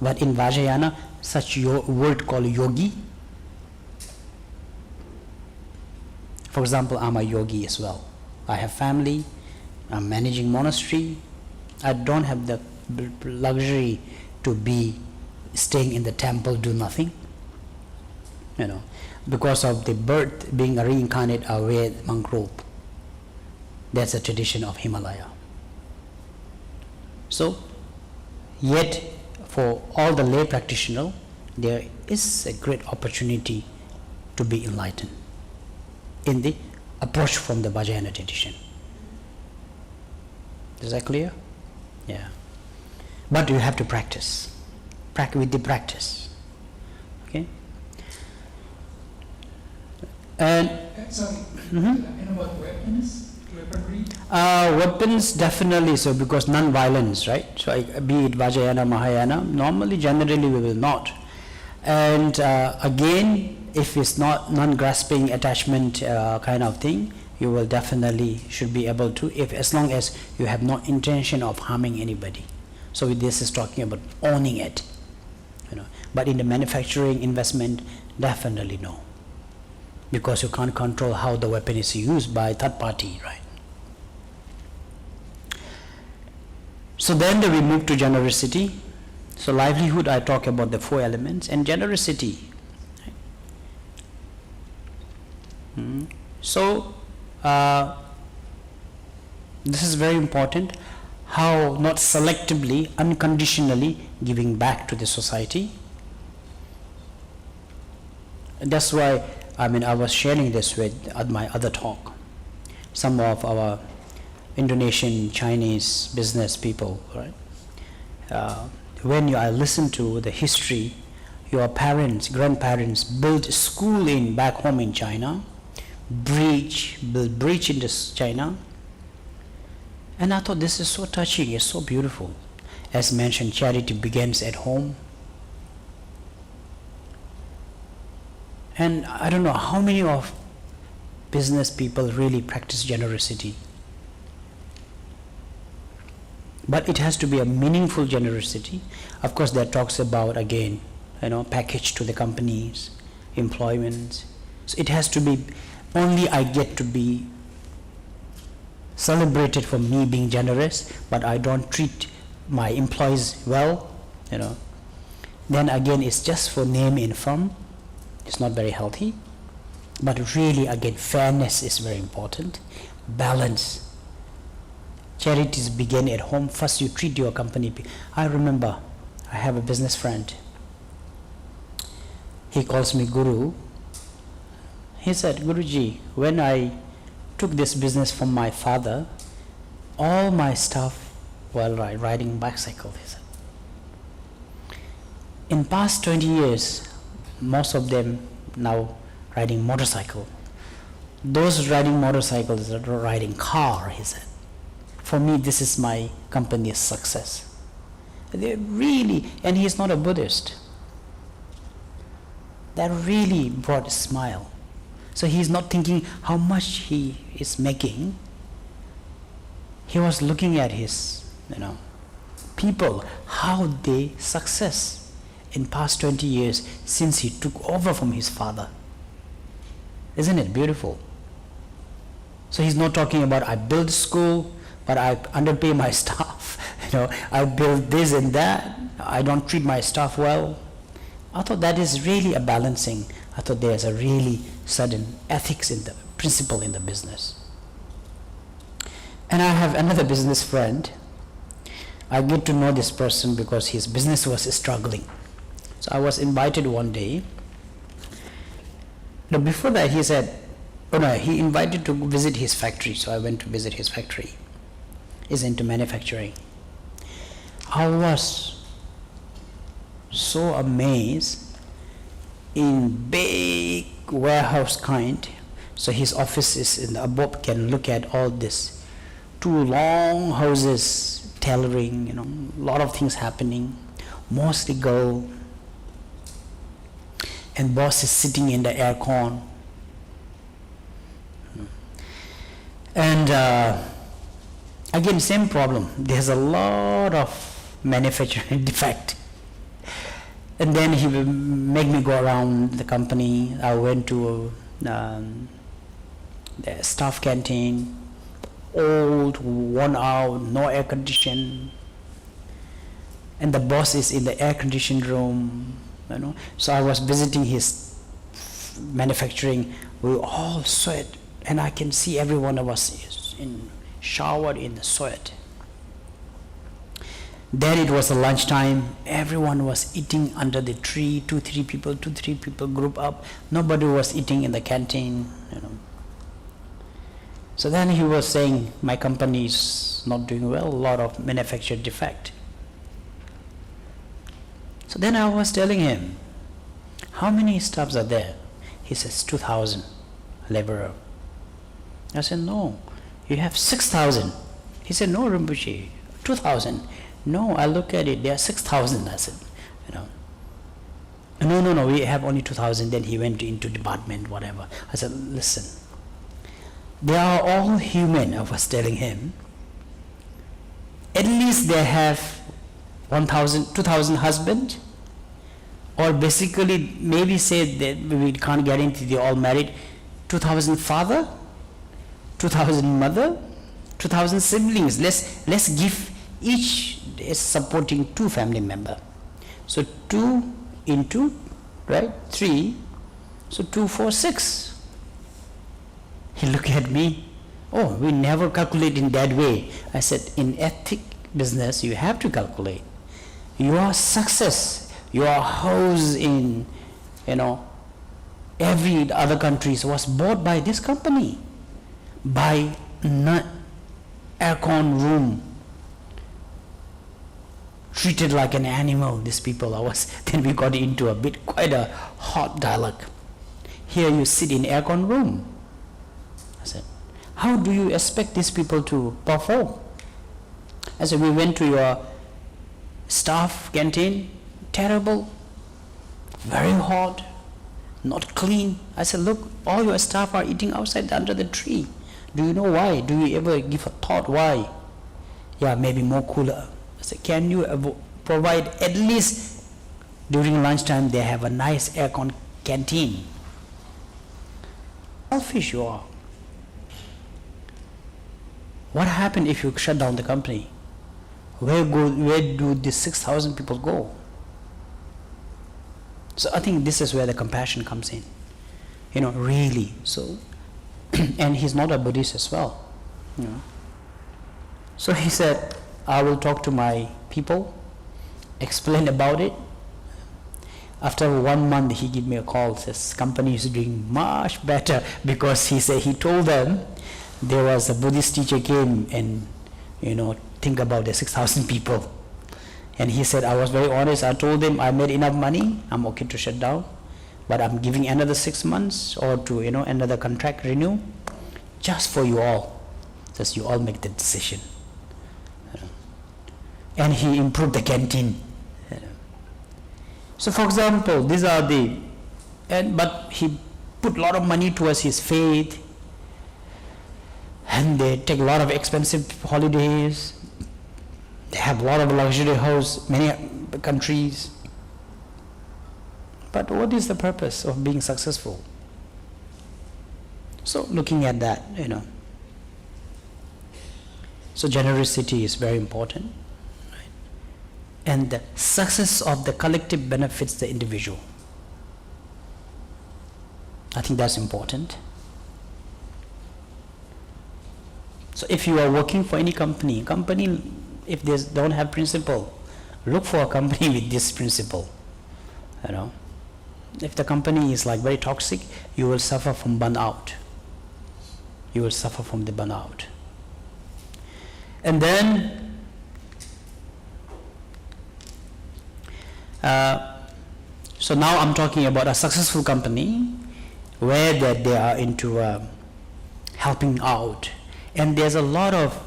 But in Vajrayana, such word called yogi. For example, I'm a yogi as well. I have family, I'm managing monastery. I don't have the luxury to be staying in the temple, do nothing. Because of the birth being a reincarnate away monk robe. That's a tradition of Himalaya. So, yet for all the lay practitioners, there is a great opportunity to be enlightened in the approach from the Vajrayana tradition. Is that clear? Yeah. But you have to practice. With the practice. Okay? And Sorry, mm-hmm. and about weapons, weaponry? Weapons definitely so, because non-violence, right? So be it Vajrayana, Mahayana, normally generally we will not. And again, if it's not non-grasping attachment kind of thing, you will definitely should be able to, if as long as you have no intention of harming anybody. So this is talking about owning it. But in the manufacturing investment, definitely no. Because you can't control how the weapon is used by third party, right? So then we move to generosity. So livelihood, I talk about the 4 elements, and generosity. So this is very important, how not selectively, unconditionally giving back to the society. And that's why I was sharing this with my other talk. Some of our Indonesian, Chinese business people, right? When I listen to the history, your parents, grandparents built school back home in China, built bridge in China, and I thought this is so touching, it's so beautiful. As mentioned, charity begins at home. And I don't know how many of business people really practice generosity. But it has to be a meaningful generosity. Of course, that talks about, again, package to the companies, employment. So it has to be, only I get to be celebrated for me being generous, but I don't treat my employees well, Then again, it's just for name and firm. It's not very healthy. But really, again, fairness is very important. Balance. Charities begin at home. First, you treat your company. I remember, I have a business friend. He calls me Guru. He said, Guruji, when I took this business from my father, all my stuff while riding bicycle, he said. In past 20 years, most of them now riding motorcycle. Those riding motorcycles are riding car, he said. For me, this is my company's success. They really, and he's not a Buddhist. That really brought a smile. So he's not thinking how much he is making. He was looking at his, people, how they success in past 20 years since he took over from his father. Isn't it beautiful? So he's not talking about I build school, but I underpay my staff. I build this and that. I don't treat my staff well. I thought that is really a balancing. I thought there's a really certain ethics in the principle in the business. And I have another business friend. I get to know this person because his business was struggling. So I was invited one day. Now before that he said, he invited to visit his factory. So I went to visit his factory. He's into manufacturing. I was so amazed in big warehouse kind. So his office is in the above, can look at all this. 2 long houses, tailoring, a lot of things happening, mostly girl. And boss is sitting in the aircon. And again, same problem. There's a lot of manufacturing defect. And then he will make me go around the company. I went to the staff canteen, old, worn out, no air condition. And the boss is in the air conditioned room, So I was visiting his manufacturing. We all sweat, and I can see every one of us showered in the sweat. Then it was a lunchtime. Everyone was eating under the tree. 2-3 people group up. Nobody was eating in the canteen. So then he was saying, my company is not doing well. A lot of manufacturing defect. So then I was telling him, how many staffs are there? He says 2,000 laborer. I said, no, you have 6,000. He said, no, Rinpoche, 2,000. No, I look at it, there are 6,000. I said, no, we have only 2,000. Then he went into department, whatever. I said, listen, they are all human, I was telling him. At least they have 1,000, 2,000 husband, or basically maybe say that we can't guarantee they all married. 2,000 father, 2,000 mother, 2,000 siblings. Let's give each is supporting 2 family member. So 2 into 3. So 2, 4, 6. He looked at me. Oh, we never calculate in that way. I said, in ethic business, you have to calculate. Your success, your house in, every other countries was bought by this company, by aircon room, treated like an animal. These people, then we got into quite a hot dialogue. Here you sit in aircon room. I said, how do you expect these people to perform? I said, we went to your staff canteen, terrible, very hot, not clean. I said, look, all your staff are eating outside under the tree. Do you know why? Do you ever give a thought why? Yeah, maybe more cooler. I said, can you provide at least during lunchtime they have a nice aircon canteen? Selfish you are. What happened if you shut down the company? Where do the 6,000 people go? So I think this is where the compassion comes in. Really. So, and he's not a Buddhist as well. So he said, I will talk to my people, explain about it. After 1 month, he gave me a call, says company is doing much better, because he said he told them there was a Buddhist teacher came and think about the 6,000 people, and he said I was very honest. I told him I made enough money, I'm okay to shut down, but I'm giving another 6 months or to another contract renew, just for you all. Just you all make the decision. And he improved the canteen. So for example, these are but he put a lot of money towards his faith, and they take a lot of expensive holidays, they have a lot of luxury house, many countries. But what is the purpose of being successful? So looking at that, So generosity is very important, right? And the success of the collective benefits the individual. I think that's important. So if you are working for any company, if they don't have principle, look for a company with this principle. You know, if the company is like very toxic, you will suffer from burnout. You will suffer from the burnout. And then so now I'm talking about a successful company where that they are into helping out, and there's a lot of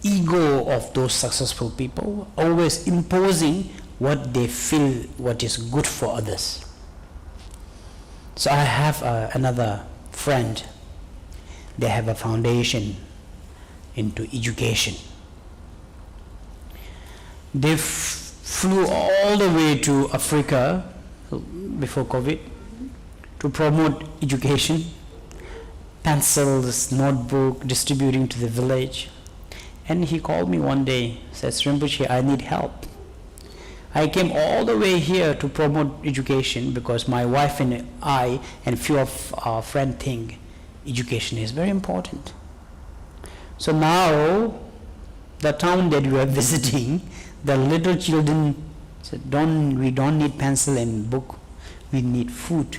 ego of those successful people, always imposing what they feel what is good for others. So I have another friend. They have a foundation into education. They flew all the way to Africa before COVID to promote education, pencils, notebook, distributing to the village. And he called me one day, says, Rinpoche, I need help. I came all the way here to promote education because my wife and I and few of our friends think education is very important. So now, the town that we are visiting, the little children said, we don't need pencil and book, we need food.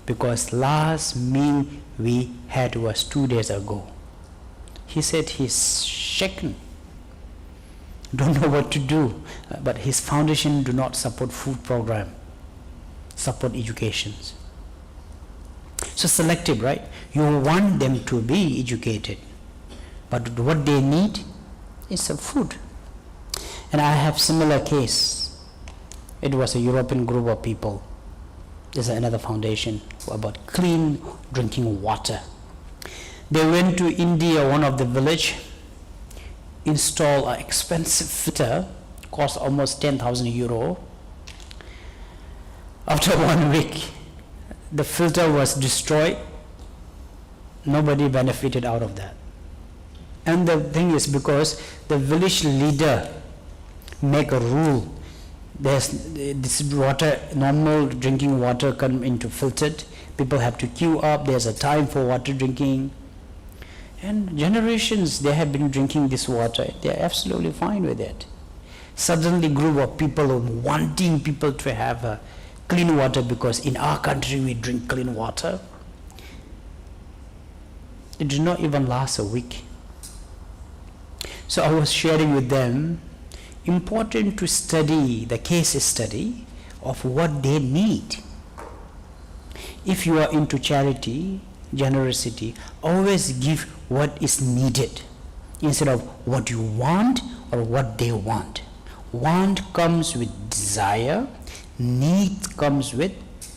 Because last meal we had was 2 days ago. He said he's shaken, don't know what to do, but his foundation do not support food program, support educations. So selective, right? You want them to be educated, but what they need is a food. And I have similar case. It was a European group of people. There's another foundation about clean drinking water. They went to India, one of the village, install an expensive filter, cost almost 10,000 euro. After 1 week, the filter was destroyed. Nobody benefited out of that. And the thing is because the village leader make a rule. There's this water, normal drinking water come into filtered. People have to queue up. There's a time for water drinking. And generations they have been drinking this water. They are absolutely fine with it. Suddenly group of people wanting people to have clean water because in our country we drink clean water. It did not even last a week. So I was sharing with them, important to study the case study of what they need. If you are into charity, generosity, always give what is needed instead of what you want or what they want. Want comes with desire, need comes with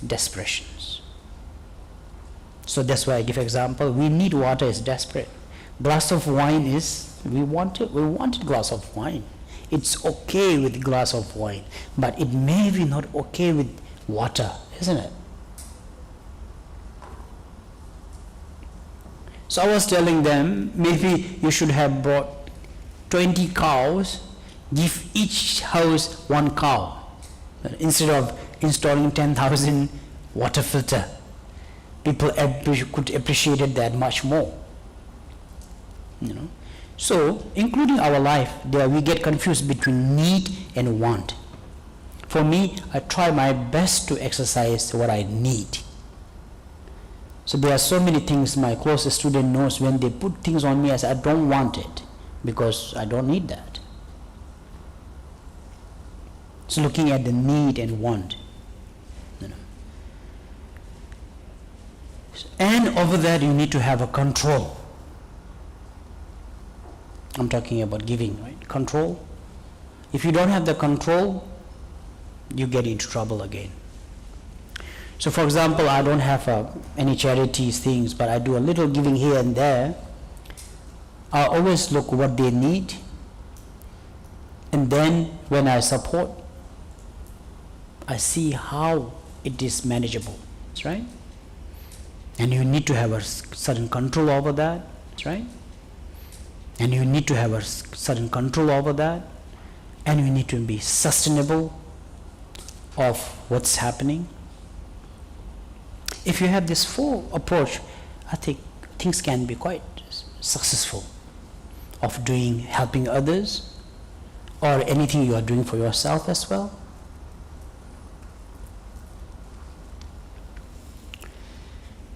desperations. So that's why I give example. We need water is desperate. Glass of wine is, we want a glass of wine. It's okay with glass of wine, but it may be not okay with water, isn't it? So I was telling them, maybe you should have brought 20 cows, give each house 1 cow, instead of installing 10,000 water filter. People could appreciate it that much more. You know. So, including our life, there we get confused between need and want. For me, I try my best to exercise what I need. So there are so many things my closest student knows. When they put things on me, I say, I don't want it because I don't need that. So looking at the need and want. You know. And over that you need to have a control. I'm talking about giving, right? Control. If you don't have the control, you get into trouble again. So for example, I don't have any charities things, but I do a little giving here and there. I always look what they need, and then when I support, I see how it is manageable. That's right. And you need to have a certain control over that. That's right. And you need to have a certain control over that, and you need to be sustainable of what's happening. If you have this full approach, I think things can be quite successful of doing, helping others, or anything you are doing for yourself as well.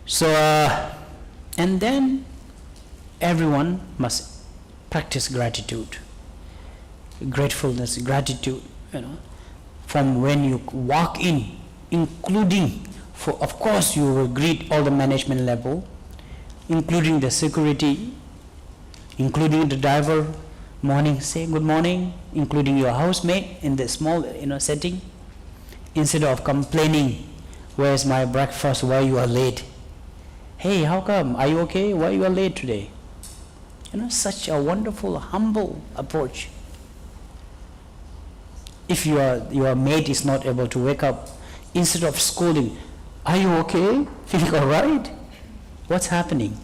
So, and then everyone must practice gratitude, gratefulness, gratitude, from when you walk in, including, of course you will greet all the management level, including the security, including the driver, morning, say good morning, including your housemate in the small setting, instead of complaining, where's my breakfast, why you are late? Hey, how come? Are you okay? Why you are late today? Such a wonderful, humble approach. If your mate is not able to wake up, instead of scolding, are you okay? Feeling all right? What's happening?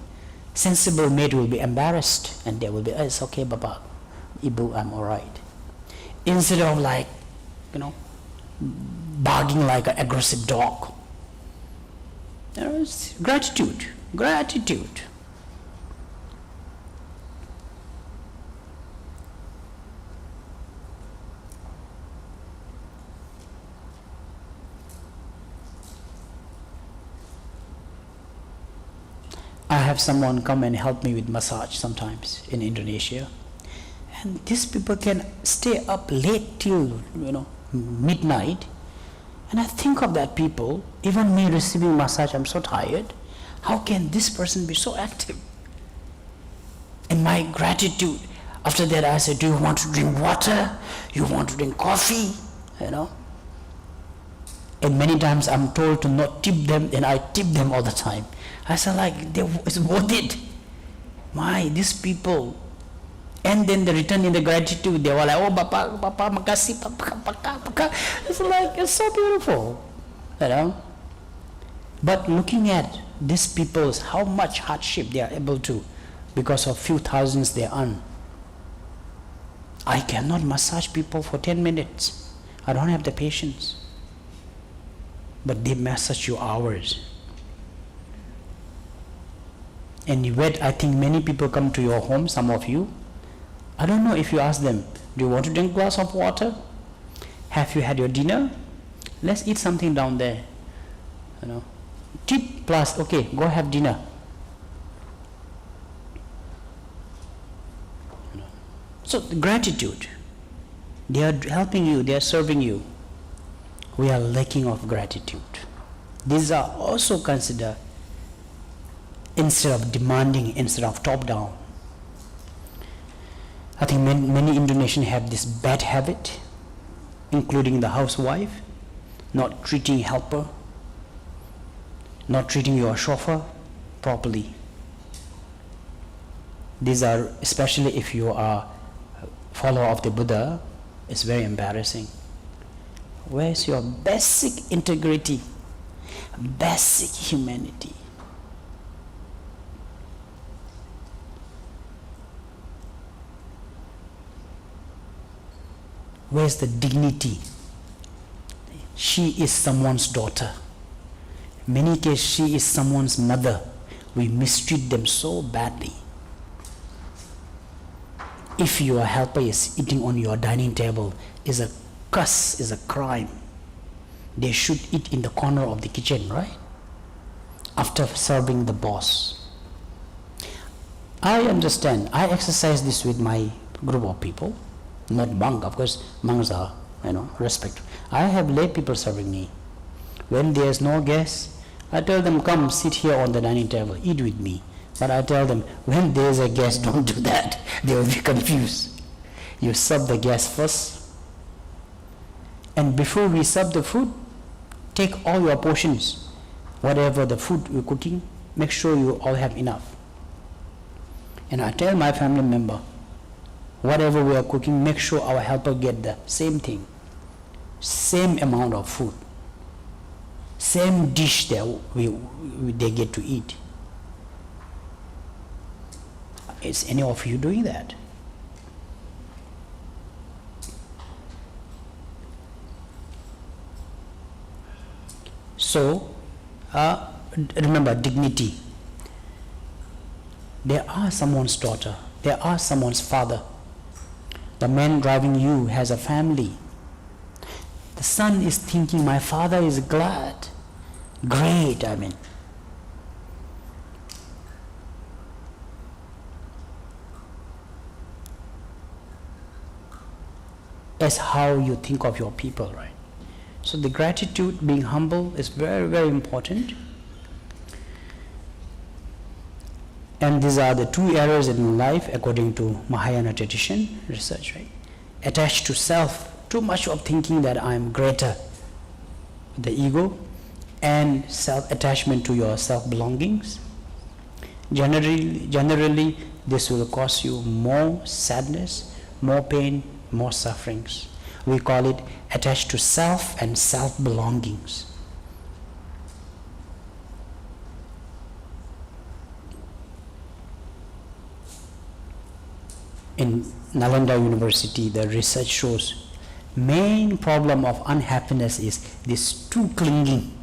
Sensible mate will be embarrassed, and they will be, it's okay, Baba, Ibu, I'm all right. Instead of barking like an aggressive dog. There is gratitude. I have someone come and help me with massage sometimes in Indonesia, and these people can stay up late till midnight. And I think of that people, even me receiving massage, I'm so tired. How can this person be so active? And my gratitude, after that I said, do you want to drink water? You want to drink coffee? And many times I'm told to not tip them, and I tip them all the time. I said, it's worth it. These people. And then the return in the gratitude, they were like, oh, Papa, makasih, Papa. It's so beautiful, But looking at these people's, how much hardship they are able to, because of few thousands they earn. I cannot massage people for 10 minutes. I don't have the patience. But they massage you hours. And yet, I think many people come to your home, some of you. I don't know if you ask them, do you want to drink a glass of water? Have you had your dinner? Let's eat something down there. Tip plus, okay, go have dinner. So gratitude. They are helping you, they are serving you. We are lacking of gratitude. These are also considered, instead of demanding, instead of top down. I think many Indonesians have this bad habit, including the housewife, not treating helper, not treating your chauffeur properly. These are, especially if you are a follower of the Buddha, it's very embarrassing. Where's your basic integrity, basic humanity? Where's the dignity? She is someone's daughter. In many cases, she is someone's mother. We mistreat them so badly. If your helper is eating on your dining table, is a curse, is a crime. They should eat in the corner of the kitchen, right? After serving the boss. I understand. I exercise this with my group of people. Not monk, of course, monks are, respect. I have lay people serving me. When there's no guest, I tell them, come sit here on the dining table, eat with me. But I tell them, when there's a guest, don't do that. They will be confused. You serve the guest first. And before we serve the food, take all your portions. Whatever the food you're cooking, make sure you all have enough. And I tell my family member, whatever we are cooking, make sure our helper get the same thing, same amount of food, same dish that they get to eat. Is any of you doing that? So, remember dignity. They are someone's daughter. They are someone's father. The man driving you has a family. The son is thinking, my father is glad. Great, I mean. That's how you think of your people, right? So the gratitude, being humble, is very, very important. And these are the two errors in life according to Mahayana tradition research, right? Attached to self, too much of thinking that I'm greater, the ego, and self-attachment to your self-belongings. Generally, this will cause you more sadness, more pain, more sufferings. We call it attached to self and self-belongings. In Nalanda University, the research shows main problem of unhappiness is this too clinging,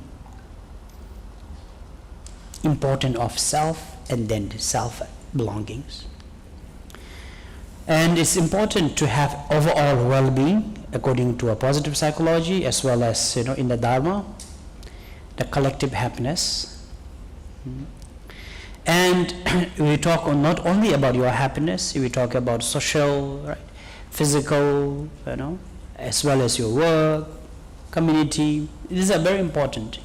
important of self and then self-belongings. And it's important to have overall well-being according to a positive psychology as well as in the Dharma, the collective happiness. And we talk not only about your happiness, we talk about social, right, physical, as well as your work, community. These are very important.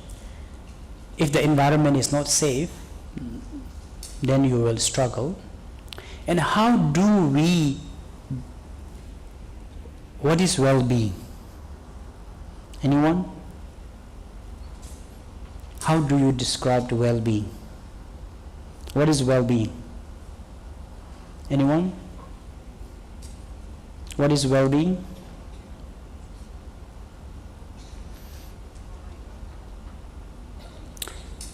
If the environment is not safe, then you will struggle. And how do we, what is well-being? Anyone? How do you describe the well-being? What is well-being? Anyone? What is well-being?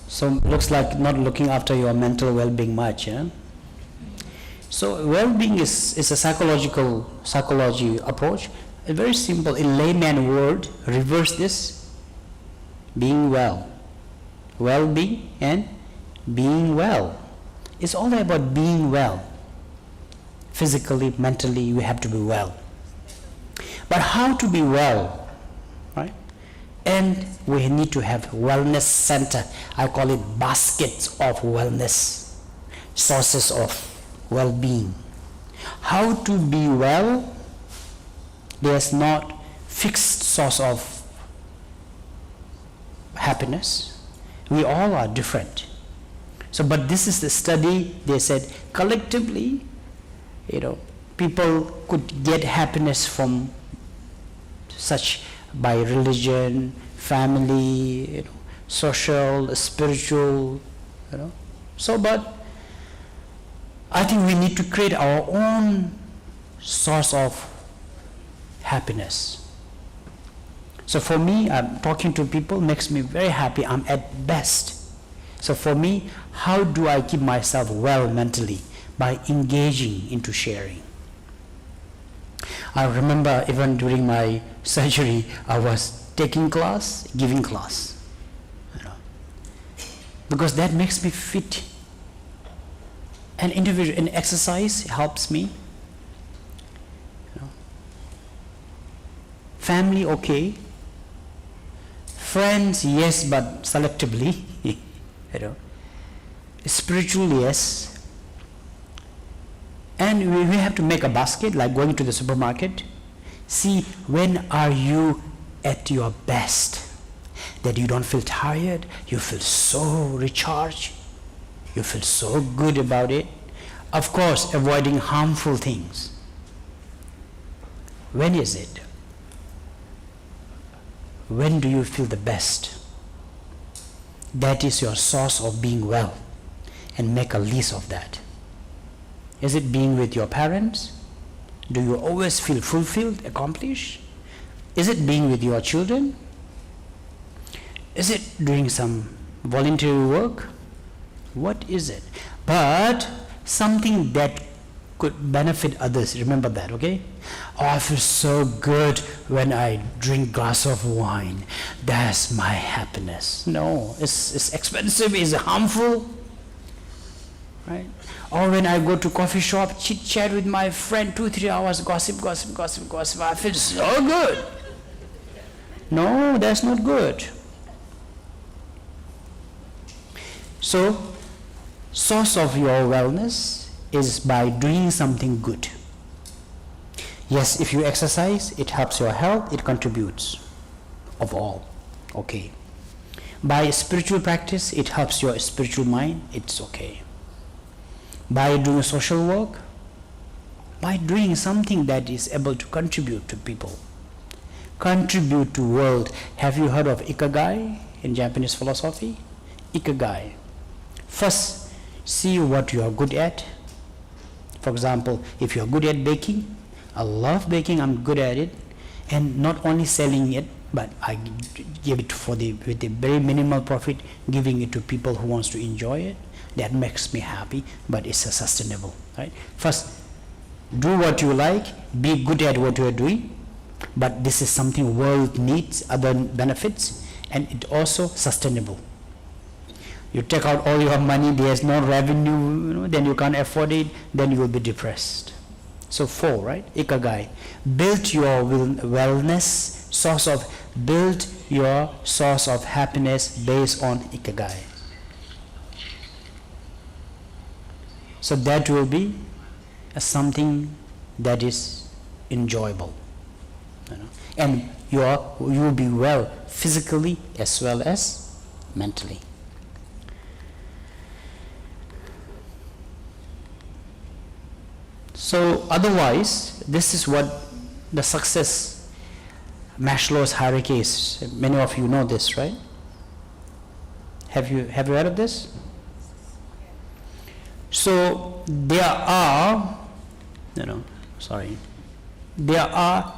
So looks like not looking after your mental well-being much, yeah? So well-being is a psychology approach. A very simple, in layman word, reverse this. Being well. Well-being and being well. It's all about being well. Physically, mentally, you have to be well. But how to be well, right? And we need to have wellness center. I call it baskets of wellness, sources of well-being. How to be well? There's not fixed source of happiness. We all are different. So, but this is the study. They said collectively, people could get happiness from such by religion, family, social, spiritual, So, but I think we need to create our own source of happiness. So for me, talking to people makes me very happy. I'm at best. So for me, how do I keep myself well mentally? By engaging into sharing. I remember even during my surgery, I was taking class, giving class. Because that makes me fit. And individual and exercise helps me. Family, okay. Friends, yes, but selectively. Spiritual, yes. And we have to make a basket, like going to the supermarket. See, when are you at your best? That you don't feel tired, you feel so recharged, you feel so good about it. Of course, avoiding harmful things. When is it? When do you feel the best? That is your source of being well, and make a list of that. Is it being with your parents? Do you always feel fulfilled, accomplished? Is it being with your children? Is it doing some voluntary work? What is it? But something that could benefit others. Remember that, okay? Oh, I feel so good when I drink glass of wine. That's my happiness. No, it's expensive, it's harmful, right? Or when I go to coffee shop, chit chat with my friend, 2-3 hours, gossip. I feel so good. No, that's not good. So, source of your wellness is by doing something good. Yes, if you exercise, it helps your health, it contributes of all. Okay. By spiritual practice, it helps your spiritual mind, it's okay. By doing social work, by doing something that is able to contribute to people, contribute to world. Have you heard of Ikigai in Japanese philosophy? Ikigai. First, see what you are good at. For example, if you are good at baking, I love baking, I'm good at it, and not only selling it, but I give it with a very minimal profit, giving it to people who wants to enjoy it. That makes me happy, but it's sustainable, right? First, do what you like, be good at what you are doing, but this is something world needs, other benefits, and it also sustainable. You take out all your money, there's no revenue, then you can't afford it, then you will be depressed. So 4, right? Ikigai. Build your wellness, build your source of happiness based on Ikigai. So that will be something that is enjoyable. And you will be well physically as well as mentally. So otherwise, this is what the success Maslow's hierarchy is. Many of you know this, right? Have you heard of this? So there are, there are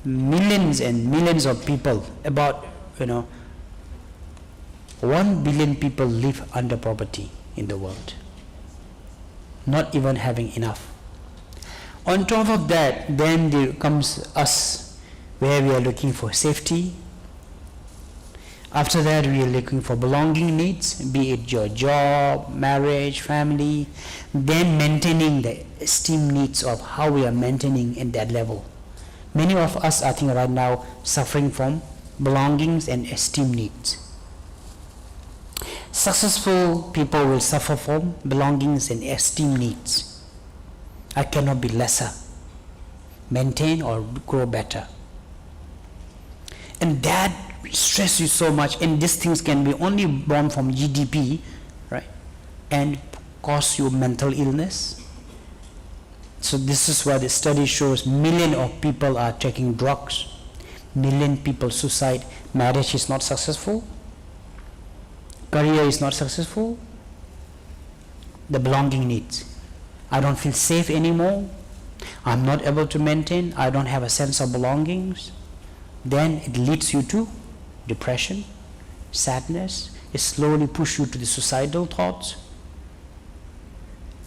millions and millions of people, about 1 billion people live under poverty in the world, not even having enough. On top of that, then there comes us, where we are looking for safety. After that, we are looking for belonging needs, be it your job, marriage, family, then maintaining the esteem needs of how we are maintaining in that level. Many of us, I think right now, suffering from belongings and esteem needs. Successful people will suffer from belongings and esteem needs. I cannot be lesser, maintain or grow better. And that stress you so much, and these things can be only born from GDP, right, and cause you mental illness. So this is why the study shows millions of people are taking drugs, million people suicide, marriage is not successful, career is not successful, the belonging needs. I don't feel safe anymore, I'm not able to maintain, I don't have a sense of belongings. Then it leads you to depression, sadness, it slowly pushes you to the suicidal thoughts,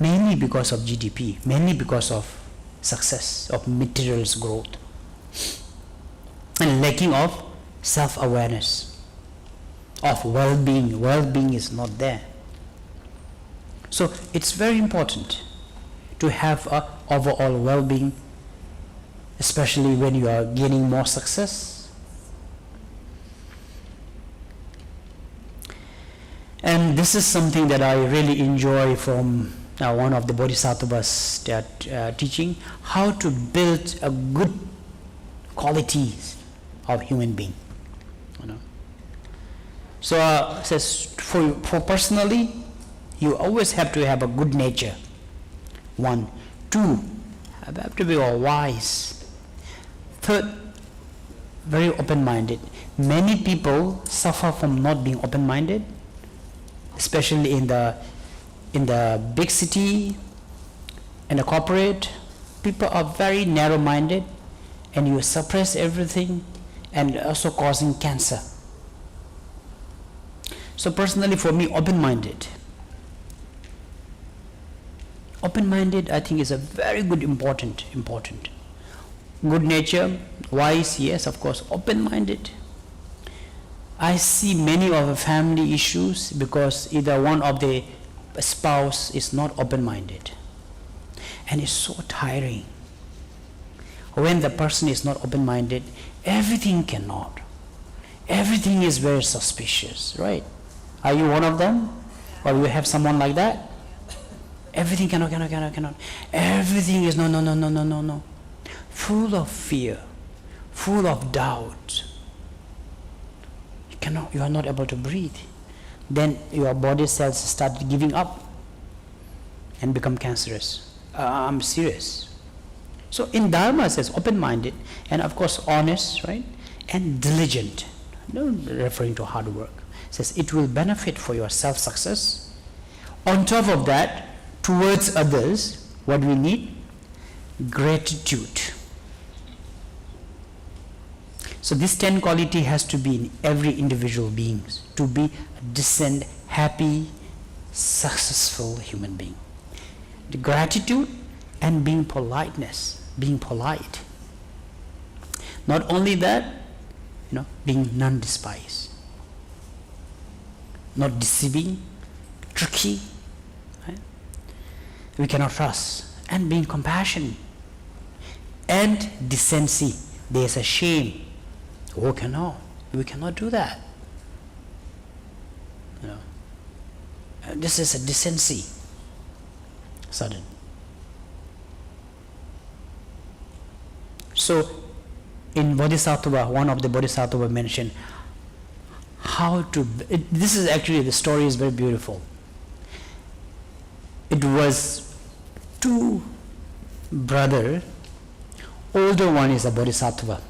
mainly because of GDP, mainly because of success, of materials growth, and lacking of self-awareness, of well-being. Well-being is not there. So it's very important to have a overall well-being, especially when you are gaining more success. And this is something that I really enjoy from one of the bodhisattvas that teaching how to build a good qualities of human being. So it says for personally, you always have to have a good nature. 1, 2, you have to be wise. 3rd, very open-minded. Many people suffer from not being open-minded, especially in the big city, in the corporate. People are very narrow-minded, and you suppress everything, and also causing cancer. So personally, for me, open-minded. Open-minded, I think, is a very good, important. Good nature, wise, yes, of course. Open-minded. I see many of the family issues because either one of the spouse is not open-minded. And it's so tiring. When the person is not open-minded, everything cannot. Everything is very suspicious, right? Are you one of them? Or you have someone like that? Everything cannot. Everything is no. Full of fear, full of doubt. You are not able to breathe. Then your body cells start giving up and become cancerous. I'm serious. So in Dharma it says open-minded and of course honest, right? And diligent. Not referring to hard work. It says it will benefit for your self-success. On top of that, towards others, what we need? Gratitude. So this 10 quality has to be in every individual being to be a decent, happy, successful human being. The gratitude and being politeness, being polite. Not only that, being non-despised, not deceiving, tricky, right? We cannot trust, and being compassionate, and decency. There is a shame. Oh, we cannot do that. This is a decency. Sudden. So, in Bodhisattva, one of the Bodhisattva mentioned this is actually, the story is very beautiful. It was two brothers. Older one is a Bodhisattva.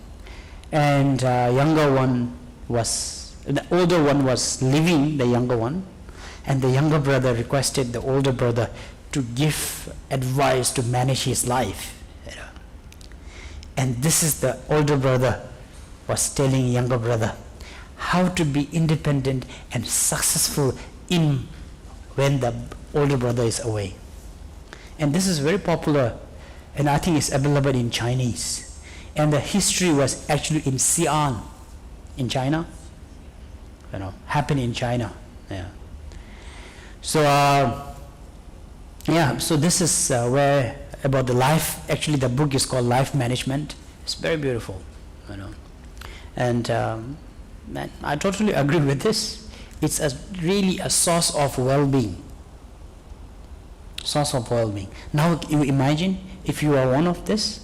And the older one was leaving the younger one, and the younger brother requested the older brother to give advice to manage his life. And this is the older brother was telling younger brother how to be independent and successful when the older brother is away. And this is very popular, and I think it's available in Chinese. And the history was actually in Xi'an, in China. Happened in China. Yeah. So, so this is where about the life. Actually, the book is called Life Management. It's very beautiful, And I totally agree with this. It's really a source of well-being. Source of well-being. Now, you imagine if you are one of this.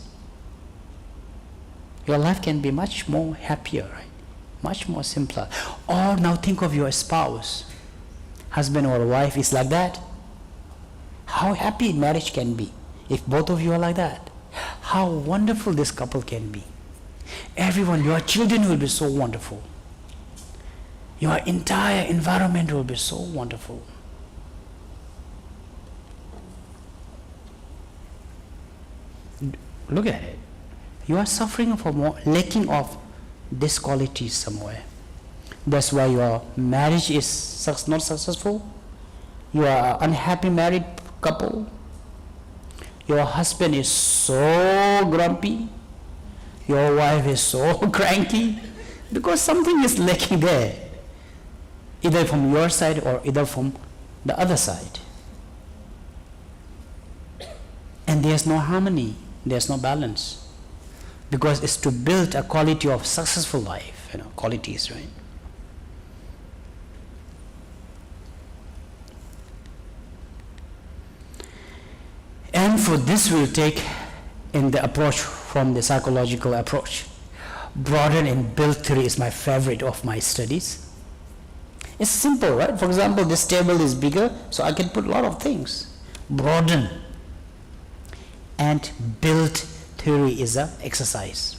Your life can be much more happier, right? Much more simpler. Or now think of your spouse, husband or wife is like that. How happy marriage can be if both of you are like that. How wonderful this couple can be. Everyone, your children will be so wonderful. Your entire environment will be so wonderful. Look at it. You are suffering from lacking of this quality somewhere. That's why your marriage is not successful. You are an unhappy married couple. Your husband is so grumpy. Your wife is so cranky. Because something is lacking there. Either from your side or either from the other side. And there's no harmony. There's no balance. Because it's to build a quality of successful life, qualities, right? And for this we'll take in the approach from the psychological approach. Broaden and build theory is my favorite of my studies. It's simple, right? For example, this table is bigger, so I can put a lot of things. Broaden and build theory is an exercise.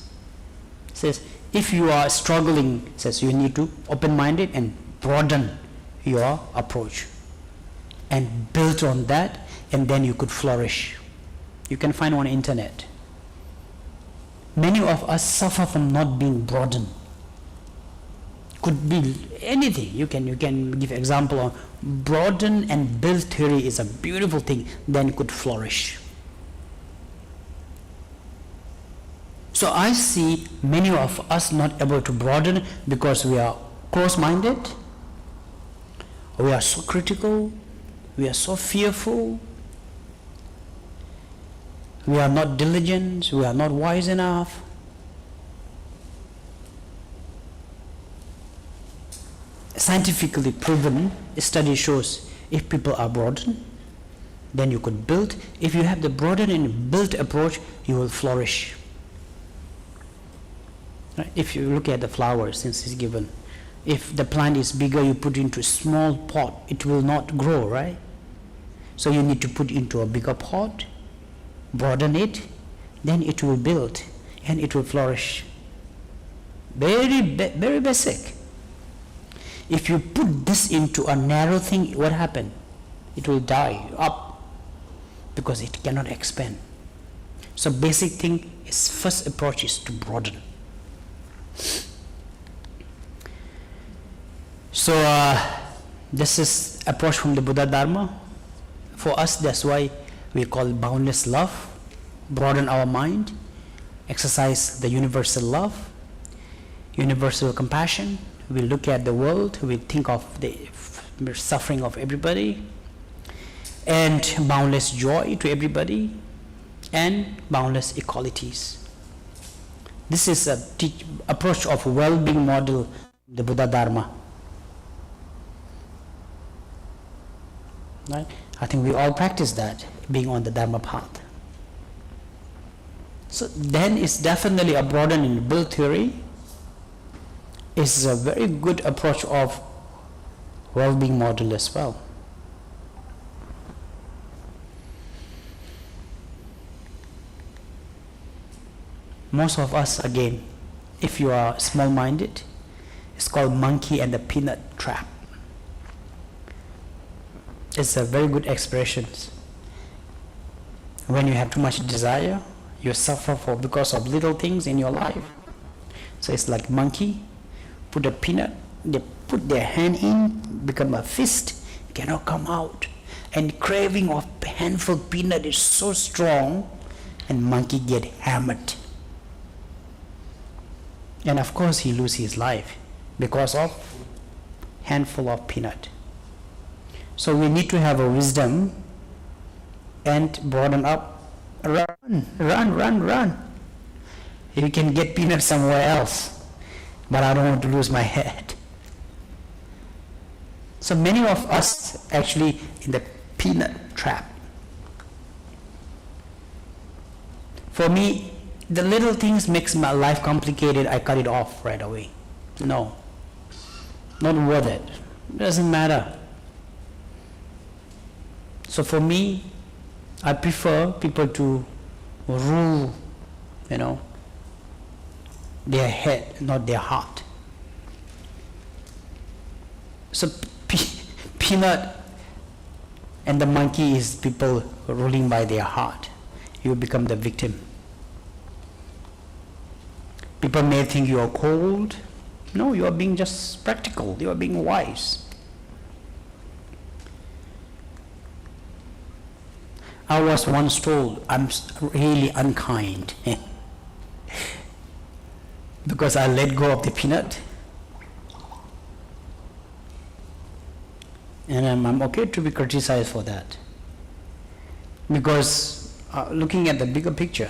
It says if you are struggling, it says you need to open-minded and broaden your approach and build on that, and then you could flourish. You can find on internet. Many of us suffer from not being broadened. Could be anything. You can give example on broaden and build theory is a beautiful thing, then could flourish. So I see many of us not able to broaden because we are close-minded, we are so critical, we are so fearful, we are not diligent, we are not wise enough. Scientifically proven study shows if people are broadened, then you could build. If you have the broaden and build approach, you will flourish. Right? If you look at the flowers, since it's given, if the plant is bigger, you put into a small pot, it will not grow, right? So you need to put into a bigger pot, broaden it, then it will build and it will flourish. Very basic. If you put this into a narrow thing, what happens? It will die up because it cannot expand. So basic thing is first approach is to broaden. So this is approach from the Buddha Dharma. For us, that's why we call it boundless love. Broaden our mind, exercise the universal love, universal compassion. We look at the world, we think of the suffering of everybody, and boundless joy to everybody, and boundless equalities. This is a approach of well-being model, the Buddha Dharma. Right? I think we all practice that, being on the Dharma path. So then it's definitely a broaden and build theory. Is a very good approach of well-being model as well. Most of us, again, if you are small-minded, it's called monkey and the peanut trap. It's a very good expression. When you have too much desire, you suffer because of little things in your life. So it's like monkey, put a peanut, they put their hand in, become a fist, cannot come out. And craving of handful peanut is so strong, and monkey get hammered. And of course he lose his life because of handful of peanut. So we need to have a wisdom and broaden up. Run. You can get peanut somewhere else. But I don't want to lose my head. So many of us actually in the peanut trap. For me, the little things makes my life complicated, I cut it off right away. No, not worth it. Doesn't matter. So for me, I prefer people to rule, their head, not their heart. So peanut and the monkey is people ruling by their heart. You become the victim. People may think you are cold. No, you are being just practical. You are being wise. I was once told I'm really unkind because I let go of the peanut, and I'm okay to be criticized for that, because looking at the bigger picture.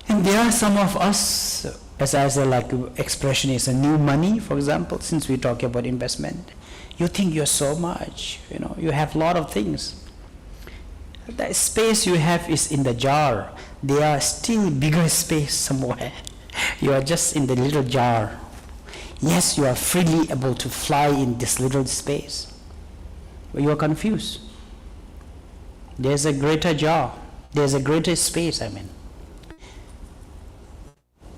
And there are some of us, as I say, like expression is a new money, for example, since we talk about investment. You think you're so much, you have a lot of things. The space you have is in the jar. There are still bigger space somewhere. You are just in the little jar. Yes, you are freely able to fly in this little space, but you are confused. There's a greater jar. There's a greater space, In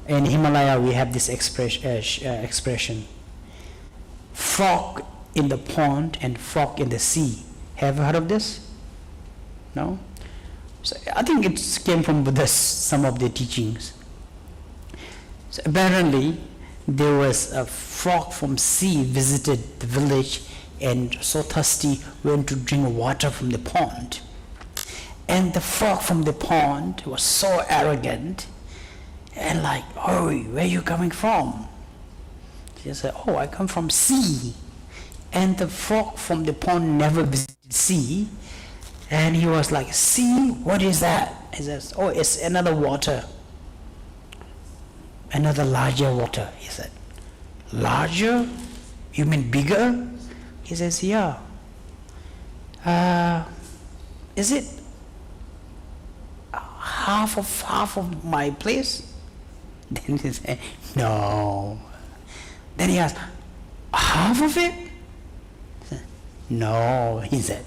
Himalaya, we have this expression, frog in the pond and frog in the sea. Have you heard of this? No? So I think it came from Buddha's, some of the teachings. So apparently, there was a frog from sea visited the village and so thirsty went to drink water from the pond. And the frog from the pond was so arrogant and like, oh, where are you coming from? He said, oh, I come from sea. And the frog from the pond never visited sea. And he was like, sea, what is that? He says, oh, it's another water. Another larger water, he said. Larger? You mean bigger? He says, yeah. Is it half of my place? Then he said, no. Then he asked, half of it? He said, no, he said.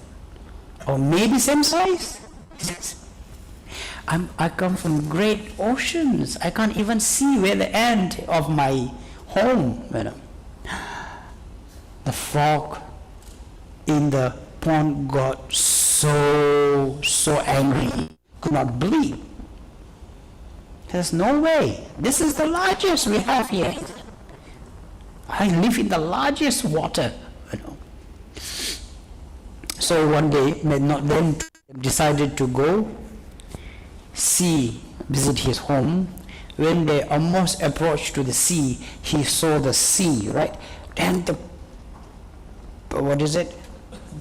Or maybe same size? He says, I come from great oceans. I can't even see where the end of my home. The frog in the pond got so angry, could not believe. There's no way. This is the largest we have here. I live in the largest water. So one day, then decided to go visit his home. When they almost approached to the sea, he saw the sea, right? And the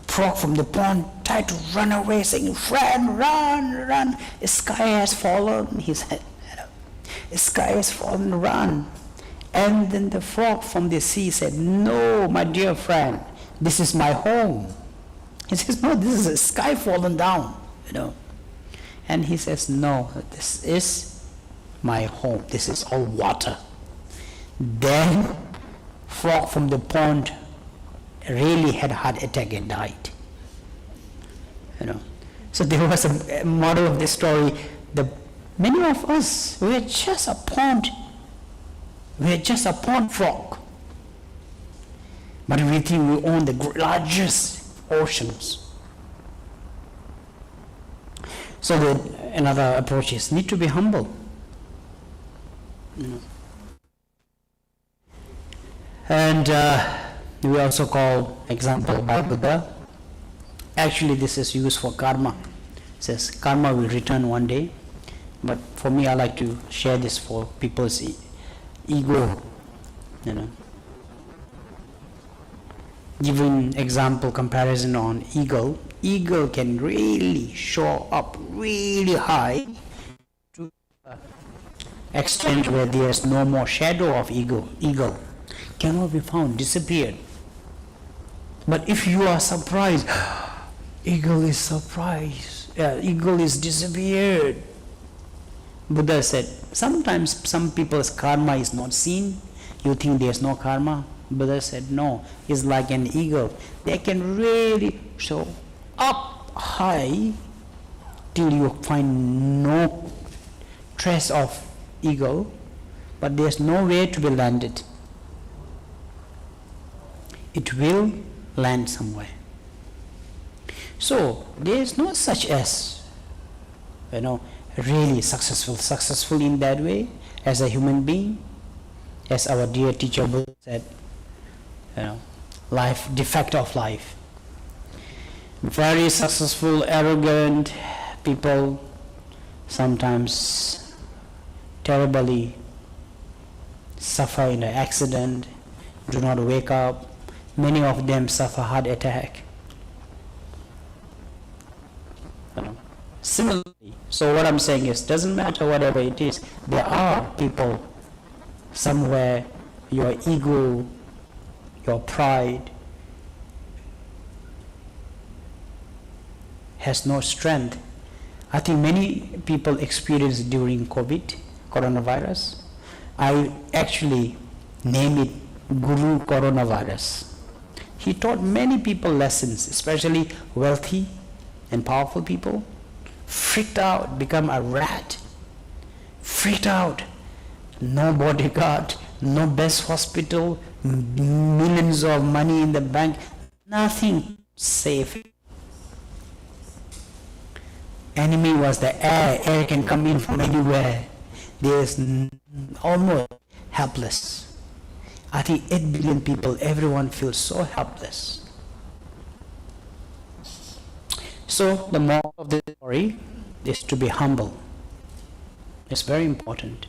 frog from the pond tried to run away, saying, friend, run, the sky has fallen, he said. The sky has fallen, run. And then the frog from the sea said, no, my dear friend, this is my home. He says, no, this is a sky fallen down, And he says, no, this is my home. This is all water. Then frog from the pond really had a heart attack and died. So there was a model of this story. Many of us, we're just a pond frog. But we think we own the largest oceans. So another approach is need to be humble. And we also call example by Buddha. Actually, this is used for karma. It says karma will return one day. But for me, I like to share this for people's ego. Giving example comparison on eagle. Eagle can really show up really high to extent where there's no more shadow of eagle cannot be found, disappeared. But if you are surprised, eagle is surprised, eagle is disappeared. Buddha said, sometimes some people's karma is not seen. You think there's no karma? Buddha said, no, it's like an eagle. They can really show up high till you find no trace of eagle, but there's no way to be landed. It will land somewhere. So there's no such as, really successful in that way as a human being. As our dear teacher Buddha said, life, defect of life. Very successful, arrogant people sometimes terribly suffer in an accident, do not wake up. Many of them suffer heart attack. Similarly, so what I'm saying is, doesn't matter whatever it is, there are people somewhere, your ego, your pride has no strength. I think many people experienced during coronavirus. I actually name it Guru Coronavirus. He taught many people lessons, especially wealthy and powerful people. Freaked out, become a rat. Freaked out. No bodyguard, no best hospital, millions of money in the bank, nothing safe. Enemy was the air. Air can come in from anywhere. There's almost helpless. I think 8 billion people, everyone feels so helpless. So the moral of the story is to be humble. It's very important.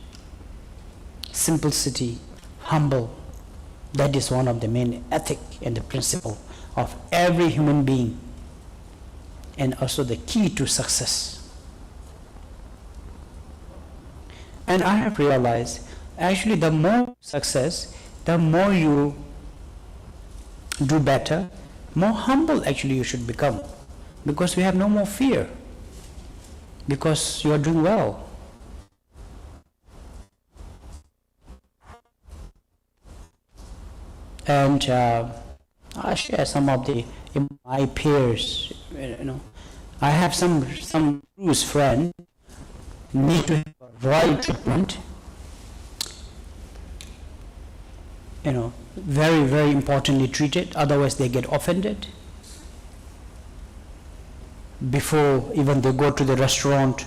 Simplicity, humble, that is one of the main ethic and the principle of every human being, and also the key to success. And I have realized, actually the more success, the more you do better, more humble actually you should become, because we have no more fear, because you are doing well. And I share some of my peers, I have some close friends need to have a right treatment, very, very importantly treated, otherwise they get offended. Before even they go to the restaurant,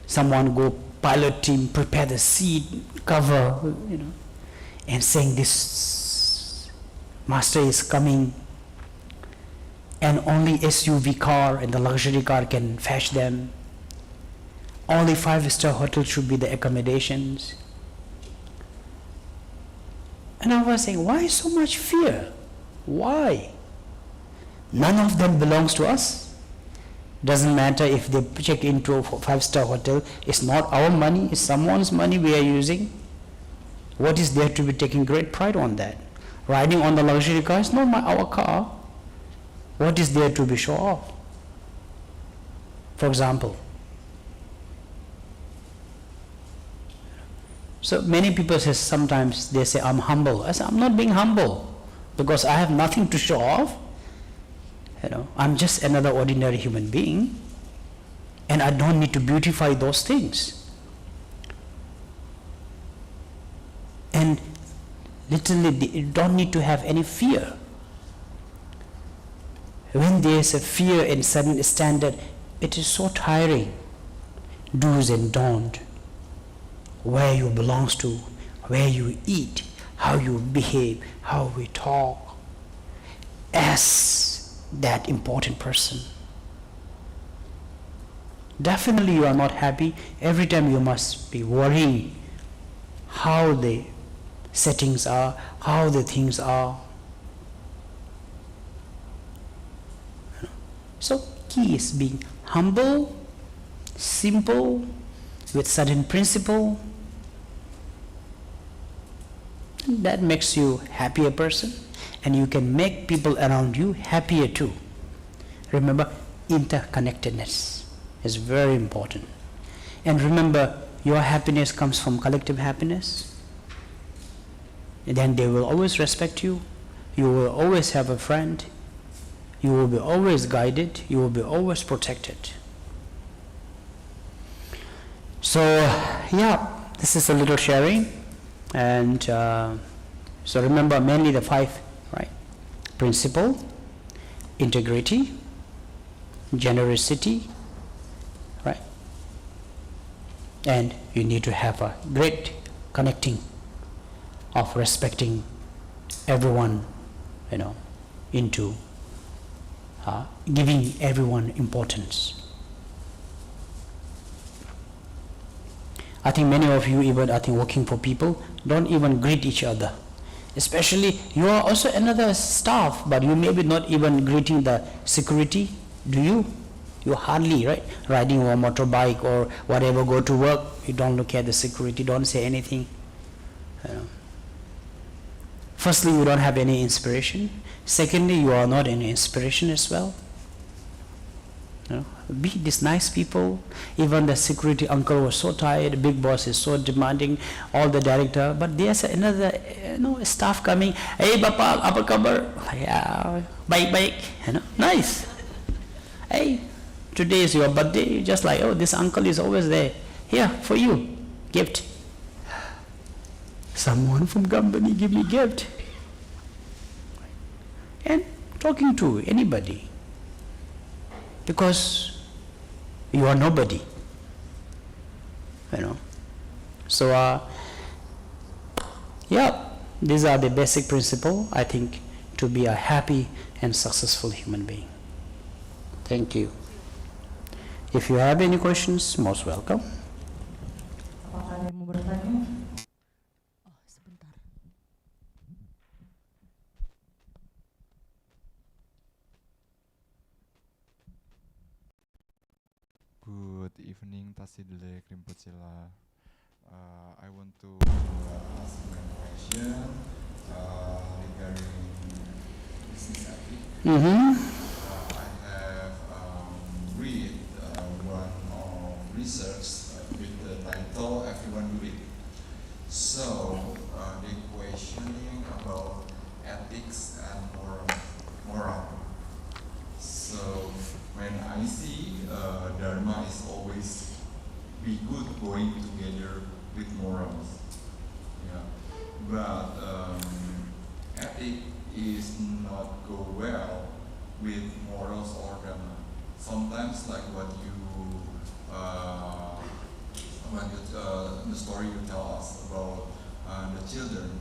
someone go, pilot team, prepare the seat cover, and saying this master is coming, and only SUV car and the luxury car can fetch them. Only 5-star hotel should be the accommodations. And I was saying, why so much fear? Why? None of them belongs to us. Doesn't matter if they check into a 5-star hotel, it's not our money, it's someone's money we are using. What is there to be taking great pride on that? Riding on the luxury car is not our car. What is there to be show off? For example, so many people say, sometimes they say, I'm humble. I say, I'm not being humble, because I have nothing to show off. I'm just another ordinary human being, and I don't need to beautify those things. And literally, you don't need to have any fear. When there is a fear and sudden standard, it is so tiring. Do's and don't, where you belongs to, where you eat, how you behave, how we talk, as that important person. Definitely you are not happy. Every time you must be worrying how the settings are, how the things are. So key is being humble, simple, with certain principle. That makes you happier person, and you can make people around you happier too. Remember, interconnectedness is very important. And remember, your happiness comes from collective happiness. And then they will always respect you. You will always have a friend. You will be always guided. You will be always protected. So, yeah, this is a little sharing. And so remember, mainly the 5, right? Principle, integrity, generosity, right? And you need to have a great connecting of respecting everyone, into giving everyone importance. I think many of you, even working for people, don't even greet each other. Especially, you are also another staff, but you may be not even greeting the security, do you? You hardly, right? Riding a motorbike or whatever, go to work, you don't look at the security, don't say anything. Firstly, you don't have any inspiration. Secondly, you are not any inspiration as well. Be these nice people. Even the security uncle was so tired, big boss is so demanding, all the director, but there's another staff coming, hey Bapak, apa kabar? Yeah, baik, nice. Hey, today is your birthday, just like, oh, this uncle is always there. Here, for you, gift. Someone from company give me gift. And talking to anybody, because you are nobody, So, yeah, These are the basic principle, I think, to be a happy and successful human being. Thank you. If you have any questions, most welcome. Apakah ada yang mau bertanya? Oh, sebentar. Good evening, Tasidile Krimpocila. I want to ask one question regarding business ethics. I have read one of research with the title "Everyone Do It." So the questioning about ethics and moral. So when I see Dharma is always be good going together with morals, yeah. But ethics is not go well with morals or Dharma. Sometimes, like what you the story you tell us about the children.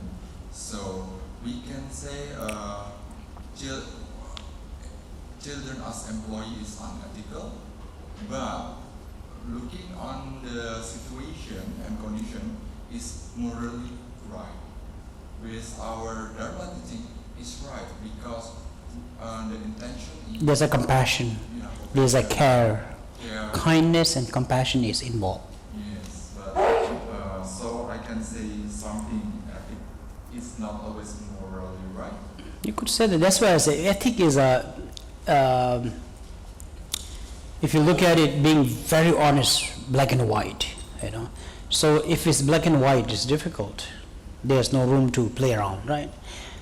So we can say children as employees is unethical, but looking on the situation and condition is morally right. With our Dharma teaching is right because the intention is There's a compassion, there's a care, kindness and compassion is involved. Yes, but so I can say something ethic is not always morally right. You could say that. That's why I say ethic is a, if you look at it being very honest, black and white, you know. So if it's black and white, it's difficult. There's no room to play around, right?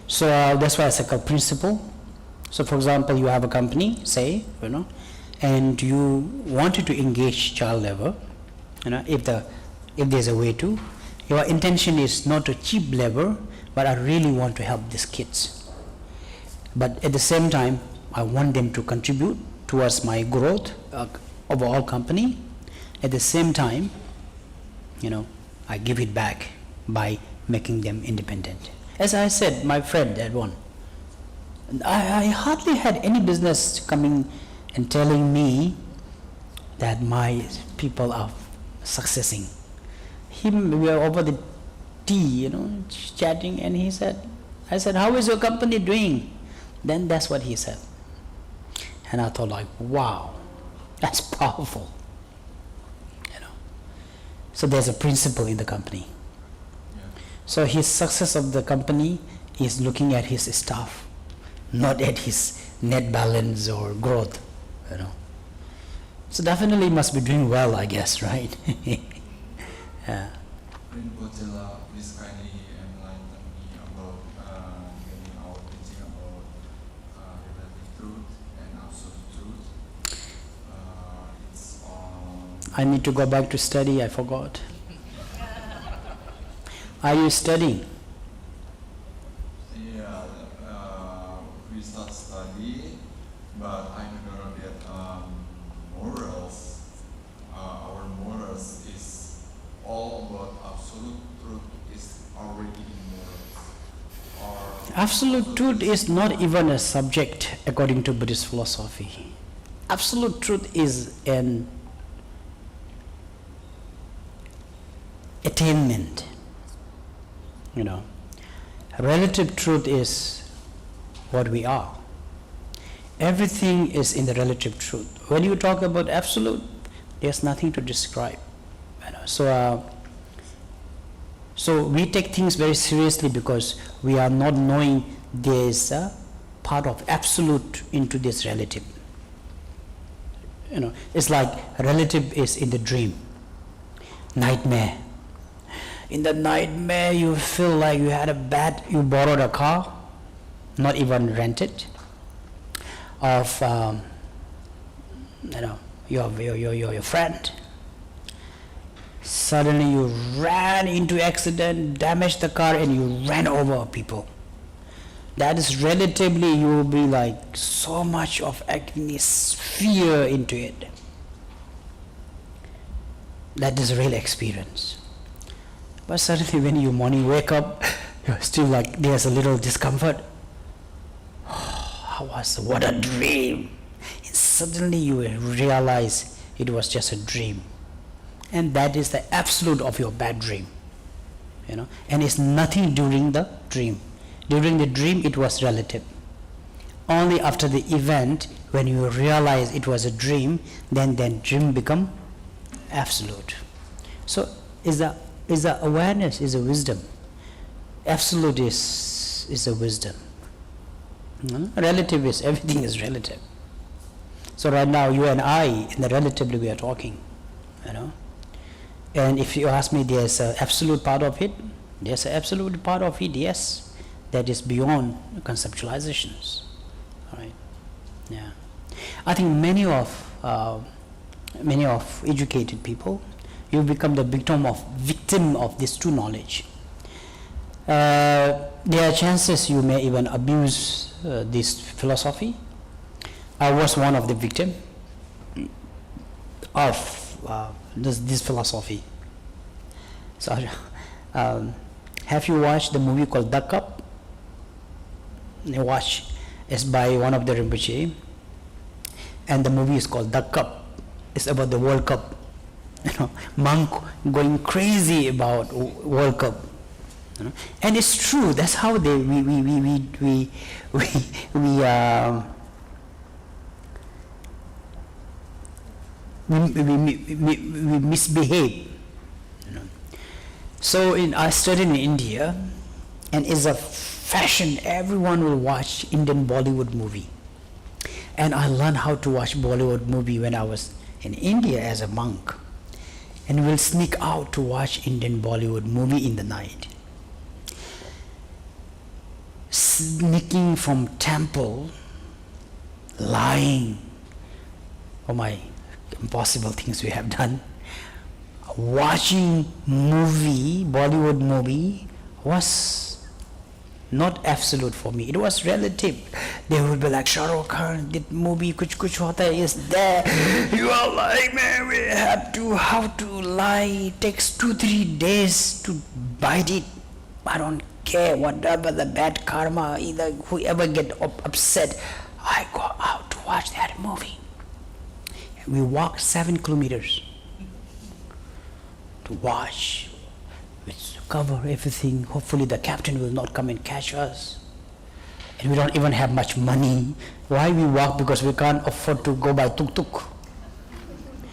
So that's why it's like a principle. So for example, you have a company, say, you know, and you wanted to engage child labor, you know, if there's a way to, your intention is not to cheap labor, but I really want to help these kids. But at the same time, I want them to contribute towards my growth of all company. At the same time, you know, I give it back by making them independent. As I said, my friend, that one, I hardly had any business coming and telling me that my people are successing. We were over the tea, you know, chatting, and I said, how is your company doing? Then that's what he said. And I thought like, wow, that's powerful. You know. So there's a principle in the company. Yeah. So his success of the company is looking at his staff, not at his net balance or growth, you know. So definitely must be doing well, I guess, right? Yeah. Rinpoche, please kindly enlighten me about getting our teaching about relative truth and absolute truth. It's on. I need to go back to study, I forgot. Are you studying? Yeah, we start study, but I know that morals, our morals is all about absolute truth is already in morals. Absolute truth is not even a subject according to Buddhist philosophy. Absolute truth is an attainment. You know, relative truth is what we are. Everything is in the relative truth. When you talk about absolute, there's nothing to describe. You know, so we take things very seriously because we are not knowing there's a part of absolute into this relative. You know, it's like relative is in the dream, nightmare. In the nightmare, you feel like you borrowed a car, not even rented, of you know, your friend. Suddenly you ran into accident, damaged the car, and you ran over people. That is relatively, you will be like so much of agony, fear into it. That is real experience. But suddenly when you morning wake up, you're still like, there's a little discomfort. What a dream. And suddenly you realize it was just a dream. And that is the absolute of your bad dream. And it's nothing during the dream. During the dream it was relative. Only after the event, when you realize it was a dream, then dream become absolute. So is the awareness, is a wisdom. Absolute is a wisdom. Relative is, everything is relative. So right now you and I, in the relatively we are talking, and if you ask me, there's an absolute part of it, there's an absolute part of it, yes, that is beyond conceptualizations. All right. Yeah. I think many of educated people, you become the victim of this true knowledge. There are chances you may even abuse this philosophy. I was one of the victims of this philosophy. So, have you watched the movie called Duck Cup? It's by one of the Rinpoche, and the movie is called Duck Cup. It's about the World Cup. Monk going crazy about World Cup. And it's true. That's how we misbehave. So I studied in India, and it's a fashion. Everyone will watch Indian Bollywood movie, and I learned how to watch Bollywood movie when I was in India as a monk, and we'll sneak out to watch Indian Bollywood movie in the night. Sneaking from temple, lying. Oh my, impossible things we have done. Watching movie, Bollywood movie, was not absolute for me. It was relative. They would be like, Shah Rukh Khan, that movie Kuch Kuch Hota is there. You are like, man, we have to, how to lie. It takes 2-3 days to bite it. I don't care whatever the bad karma, either whoever get upset, I go out to watch that movie. And we walk 7 kilometers to watch, which cover everything. Hopefully the captain will not come and catch us. And we don't even have much money. Why we walk? Because we can't afford to go by tuk-tuk.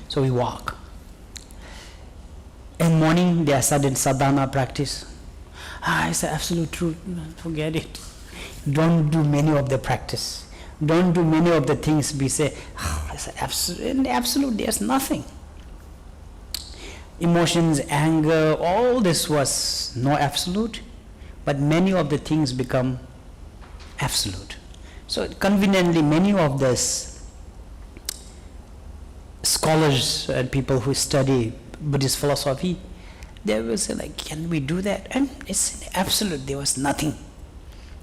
So we walk. In morning they are sudden sadhana practice. It's the absolute truth. Forget it. Don't do many of the practice. Don't do many of the things we say. It's absolute. In the absolute, there's nothing. Emotions, anger, all this was no absolute, but many of the things become absolute. So conveniently, many of these scholars and people who study Buddhist philosophy, they will say like, can we do that? And it's absolute, there was nothing.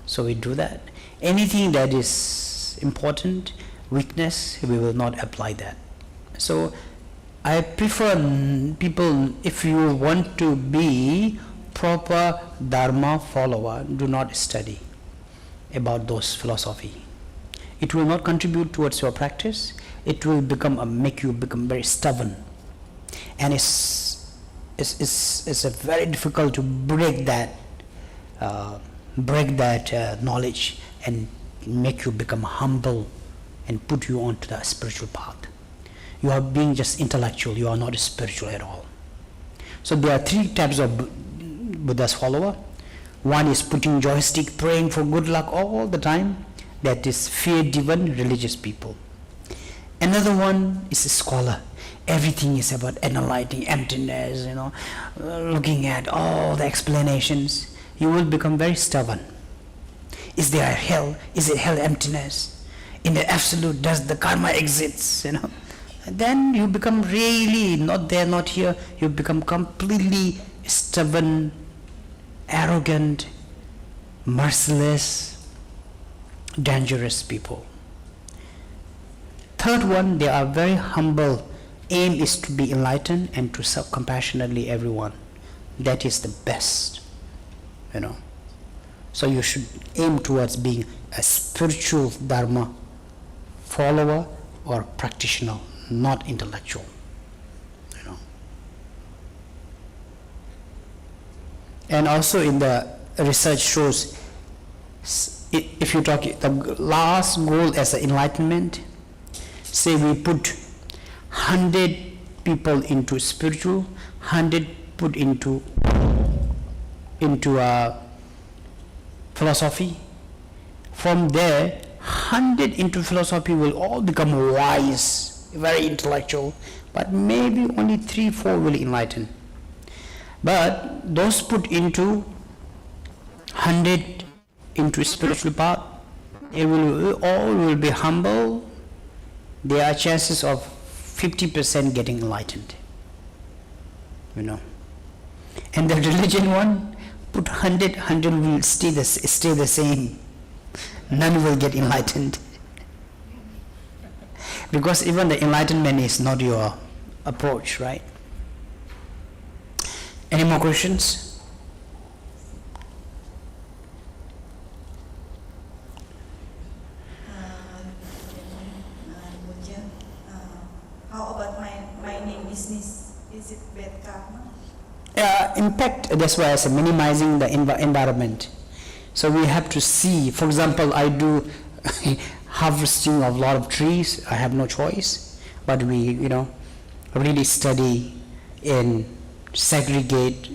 So we do that. Anything that is important, weakness, we will not apply that. So I prefer people, if you want to be proper Dharma follower, do not study about those philosophy. It will not contribute towards your practice. It will make you become very stubborn. And it's very difficult to break that knowledge and make you become humble and put you onto the spiritual path. You are being just intellectual, you are not spiritual at all. So there are 3 types of Buddha's follower. One is putting joystick, praying for good luck all the time. That is fear-driven religious people. Another one is a scholar. Everything is about analyzing emptiness, looking at all the explanations. You will become very stubborn. Is there a hell? Is it hell emptiness? In the absolute, does the karma exist? Then you become really not there, not here. You become completely stubborn, arrogant, merciless, dangerous people. Third one, they are very humble. Aim is to be enlightened and to serve compassionately everyone. That is the best, So you should aim towards being a spiritual dharma follower or practitioner, not intellectual. You know. And also in the research shows, if you talk the last goal as enlightenment, say we put 100 people into spiritual, 100 put into philosophy. From there, 100 into philosophy will all become wise, very intellectual, but maybe only 3-4 will enlighten. But those put into 100 into spiritual path, all will be humble. There are chances of 50% getting enlightened. You know. And the religion one, put 100 will stay the same. None will get enlightened. Because even the enlightenment is not your approach, right? Any more questions? How about mining business? Is it bad karma? Impact, that's why I said minimizing the environment. So we have to see, for example, I do harvesting of a lot of trees. I have no choice, but we, really study and segregate.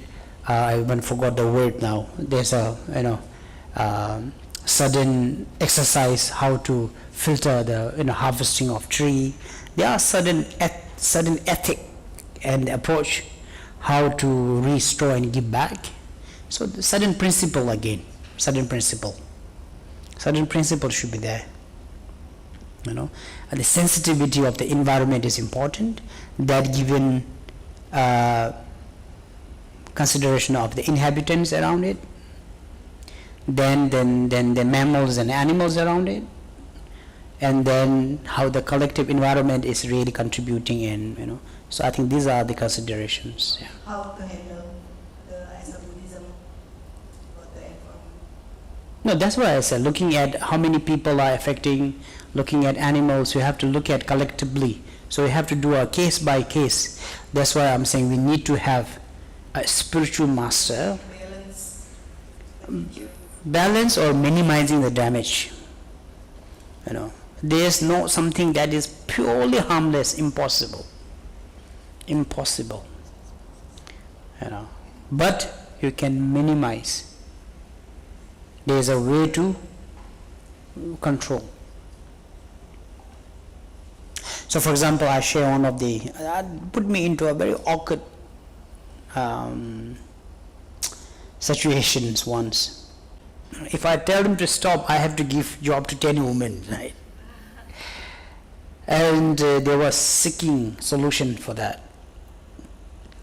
I even forgot the word now. There's a, sudden exercise how to filter the harvesting of tree. There are sudden ethic and approach how to restore and give back. So the sudden principle again, sudden principle should be there. And the sensitivity of the environment is important. That given consideration of the inhabitants around it, then the mammals and animals around it, and then how the collective environment is really contributing in, So I think these are the considerations. Yeah. How to handle as a Buddhism for the environment? No, that's why I said looking at how many people are affecting, looking at animals, you have to look at collectively. So you have to do a case by case. That's why I'm saying we need to have a spiritual master. Balance or minimizing the damage. There's no something that is purely harmless, impossible. But you can minimize. There's a way to control. So for example, I share one of put me into a very awkward situations once. If I tell them to stop, I have to give job to 10 women, right? And they were seeking solution for that,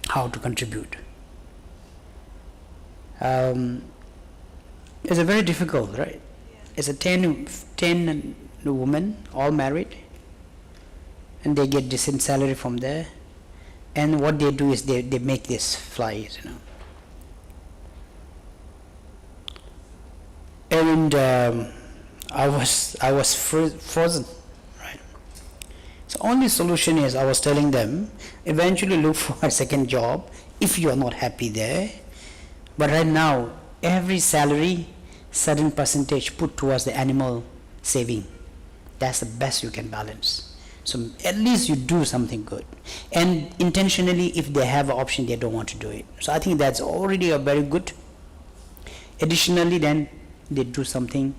how to contribute. It's a very difficult, right? It's a 10 women, all married, and they get decent salary from there. And what they do is they make these flies, And I was frozen, right? So only solution is I was telling them, eventually look for a second job if you are not happy there. But right now, every salary, certain percentage put towards the animal saving. That's the best you can balance. So at least you do something good. And intentionally, if they have an option, they don't want to do it. So I think that's already a very good. Additionally, then they do something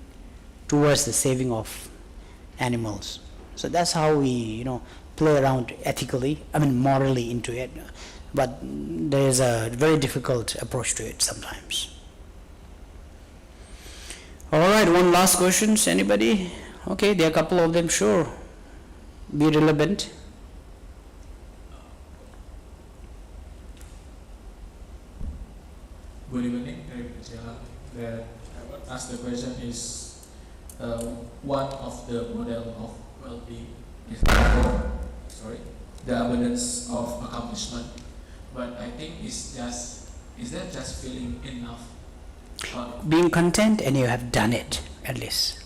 towards the saving of animals. So that's how we, play around ethically, morally into it. But there is a very difficult approach to it sometimes. All right, one last question. Anybody? Okay, there are a couple of them, sure. Be relevant. Good evening, that I would ask the question is one of the model of well-being is the abundance of accomplishment. But I think is that just feeling enough Being content and you have done it at least.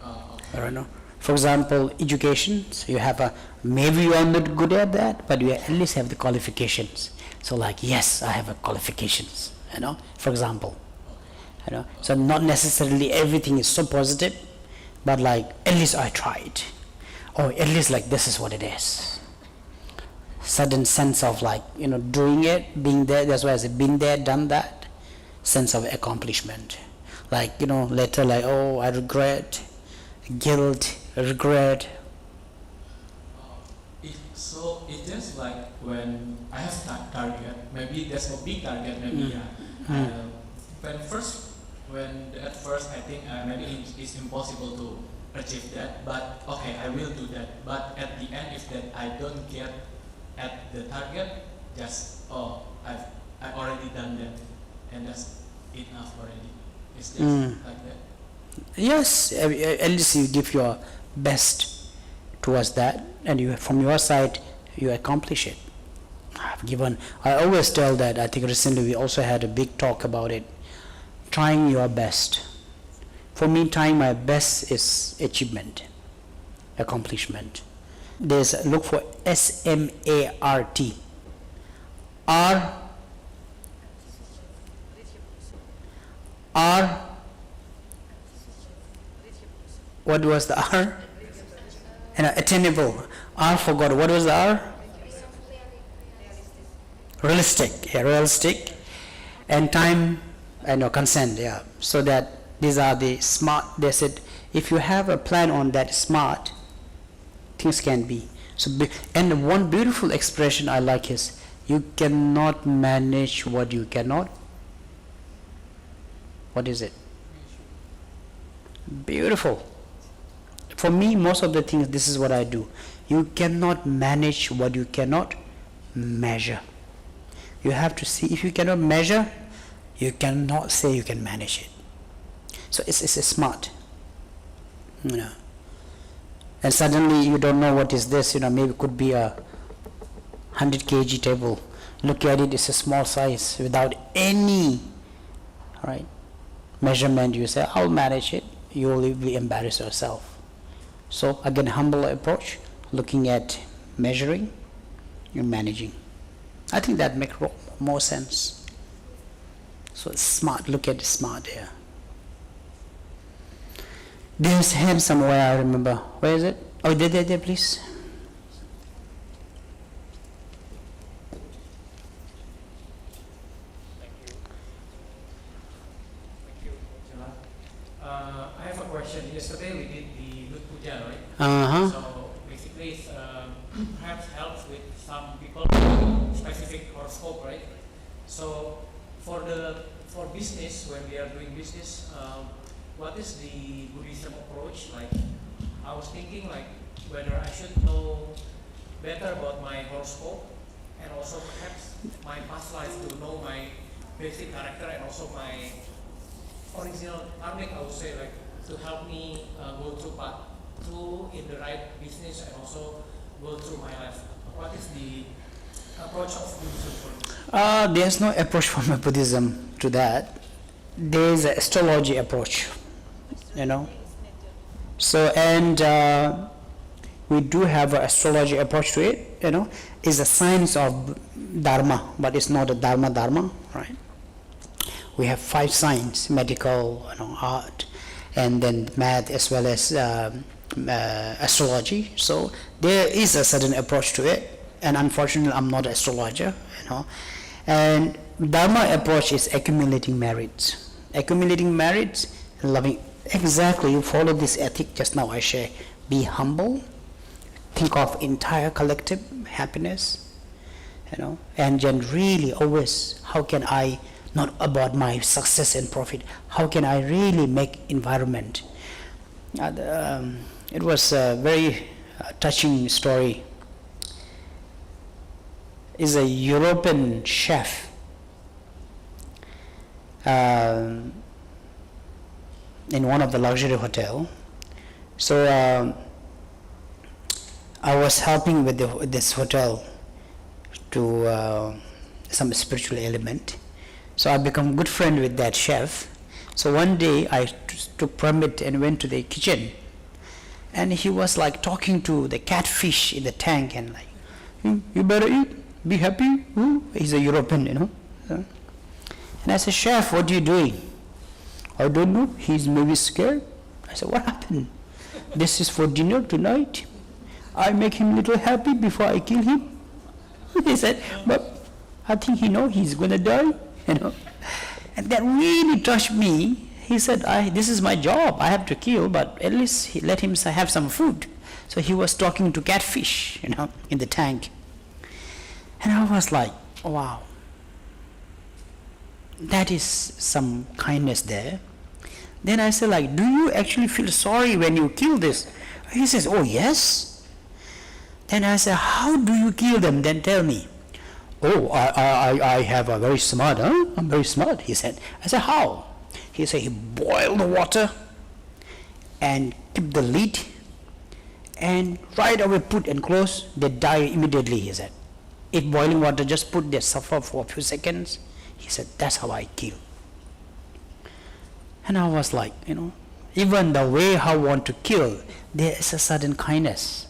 I don't know. For example, education, so you have maybe you are not good at that, but you at least have the qualifications. So like, yes, I have a qualifications, for example. So not necessarily everything is so positive, but like, at least I tried. Or at least like, this is what it is. Sudden sense of like, doing it, being there, that's why I said, been there, done that, sense of accomplishment. Like, later like, oh, I regret, guilt, regret. So it's just like when I have target, maybe there's a big target, maybe when at first I think maybe it's impossible to achieve that, but okay, I will do that. But at the end, if that I don't get at the target, just I've already done that, and that's enough already. It's just like that. Yes, at least you give your best towards that, and you, from your side, you accomplish it. I always tell that. I think recently we also had a big talk about it. Trying your best. For me, trying my best is achievement, accomplishment. Look for SMART. R. What was the R? Attainable. R forgot. What was the R? Realistic. Yeah, realistic. And time, consent. Yeah. So that these are the smart. They said if you have a plan on that smart, things can be. And one beautiful expression I like is, you cannot manage what you cannot. What is it? Beautiful. For me, most of the things, this is what I do. You cannot manage what you cannot measure. You have to see. If you cannot measure, you cannot say you can manage it. So it's smart. And suddenly you don't know what is this. Maybe it could be a 100 kg table. Look at it, it's a small size without any measurement. You say, I'll manage it. You will be embarrassed yourself. So again, humble approach, looking at measuring and managing. I think that makes more sense. So it's smart. Look at the smart here. There's hand somewhere, I remember. Where is it? Oh, there, please. I have a question. Yesterday we did the Lut Puja, right? Uh-huh. So basically it perhaps helps with some people specific horoscope, right? So for business, when we are doing business, what is the Buddhism approach? Like, I was thinking like whether I should know better about my horoscope and also perhaps my past life to know my basic character and also my original karmic, I would say, like to help me go through in the right business and also go through my life. What is the approach of Buddhism for me? There's no approach from Buddhism to that. There is an astrology approach, So, and we do have an astrology approach to it, It's a science of Dharma, but it's not a Dharma, right? We have 5 sciences: medical, art, and then math, as well as astrology. So there is a certain approach to it, and unfortunately I'm not an astrologer, And Dharma approach is accumulating merits. Accumulating merits, loving. Exactly, you follow this ethic just now I share. Be humble, think of entire collective happiness, and then really always, how can I, not about my success and profit, how can I really make environment? It was a very touching story. Is a European chef in one of the luxury hotel. So I was helping with this hotel to some spiritual element. So I become good friend with that chef. So one day I took permit and went to the kitchen, and he was like talking to the catfish in the tank and like, you better eat, be happy. He's a European, And I said, chef, what are you doing? I don't know, he's maybe scared. I said, what happened? This is for dinner tonight. I make him a little happy before I kill him. He said, but I think he knows he's going to die, And that really touched me. He said, this is my job, I have to kill, but at least let him have some food. So he was talking to catfish, in the tank. And I was like, wow, that is some kindness there. Then I said, like, do you actually feel sorry when you kill this? He says, oh yes. Then I said, how do you kill them? Then tell me. Oh, I have a very smart, I'm very smart, he said. I said, how? He said, he boiled the water and keep the lid and right away put and close, they die immediately, he said. If boiling water, just put there, suffer for a few seconds. He said, that's how I kill. And I was like, even the way how I want to kill, there is a certain kindness.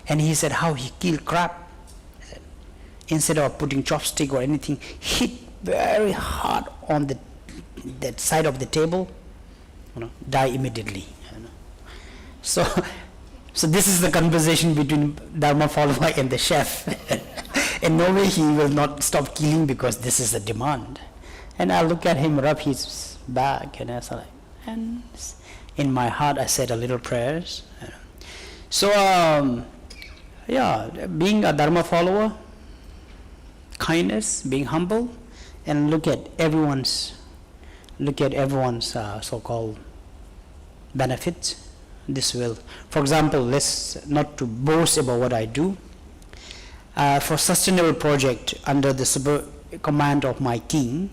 And he said, how he killed crab. Instead of putting chopstick or anything, hit very hard on that side of the table, die immediately. So this is the conversation between Dharma follower and the chef. In no way he will not stop killing because this is the demand. And I look at him rub his back, and I was like, and in my heart I said a little prayers. So being a Dharma follower, kindness, being humble, and look at everyone's so-called benefits. This will, for example, let's not to boast about what I do. For sustainable project under the super command of my king,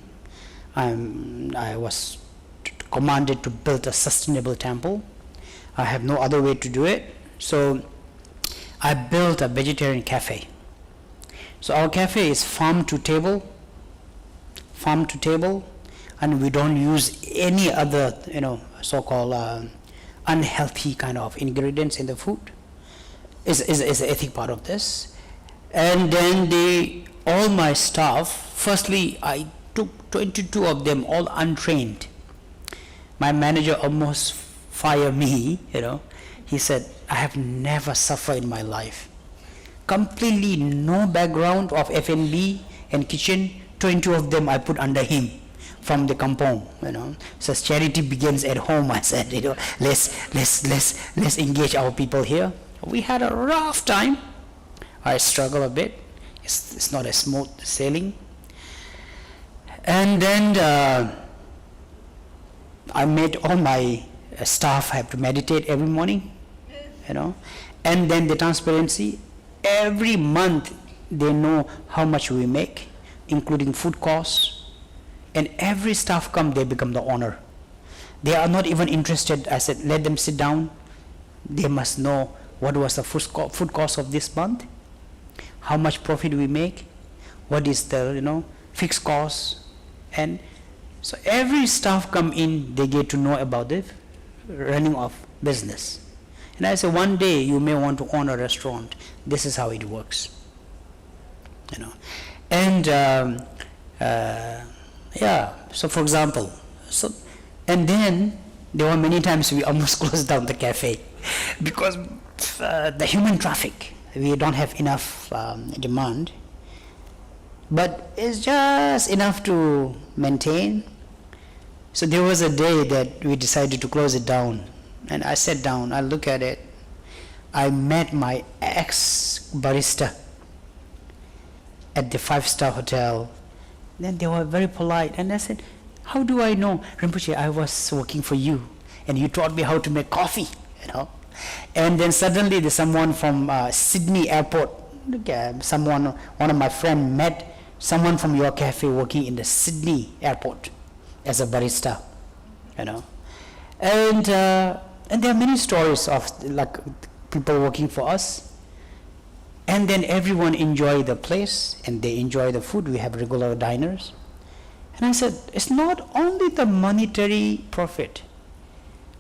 I was commanded to build a sustainable temple. I have no other way to do it, so I built a vegetarian cafe. So our cafe is farm to table, and we don't use any other, so-called unhealthy kind of ingredients in the food. Is the ethic part of this. And then all my staff, firstly I took 22 of them, all untrained. My manager almost fired me, He said, I have never suffered in my life. Completely no background of F&B and kitchen, 22 of them I put under him from the compound, Says charity begins at home, I said, let's engage our people here. We had a rough time. I struggle a bit. It's not a smooth sailing. And then I made all my staff have to meditate every morning, And then the transparency, every month they know how much we make, including food costs. And every staff come, they become the owner. They are not even interested. I said, let them sit down. They must know what was the food cost of this month, how much profit we make, what is the fixed cost. And so every staff come in, they get to know about the running of business. And I said, one day you may want to own a restaurant. This is how it works. And so for example, and then there were many times we almost closed down the cafe because the human traffic, we don't have enough demand, but it's just enough to maintain. So there was a day that we decided to close it down, and I sat down, I look at it, I met my ex-barista at the 5-star hotel. Then they were very polite, and I said, how do I know? Rinpoche, I was working for you, and you taught me how to make coffee, And then suddenly there's someone from Sydney airport, one of my friends met someone from your cafe working in the Sydney airport as a barista, And there are many stories of like people working for us. And then everyone enjoy the place and they enjoy the food. We have regular diners. And I said, it's not only the monetary profit,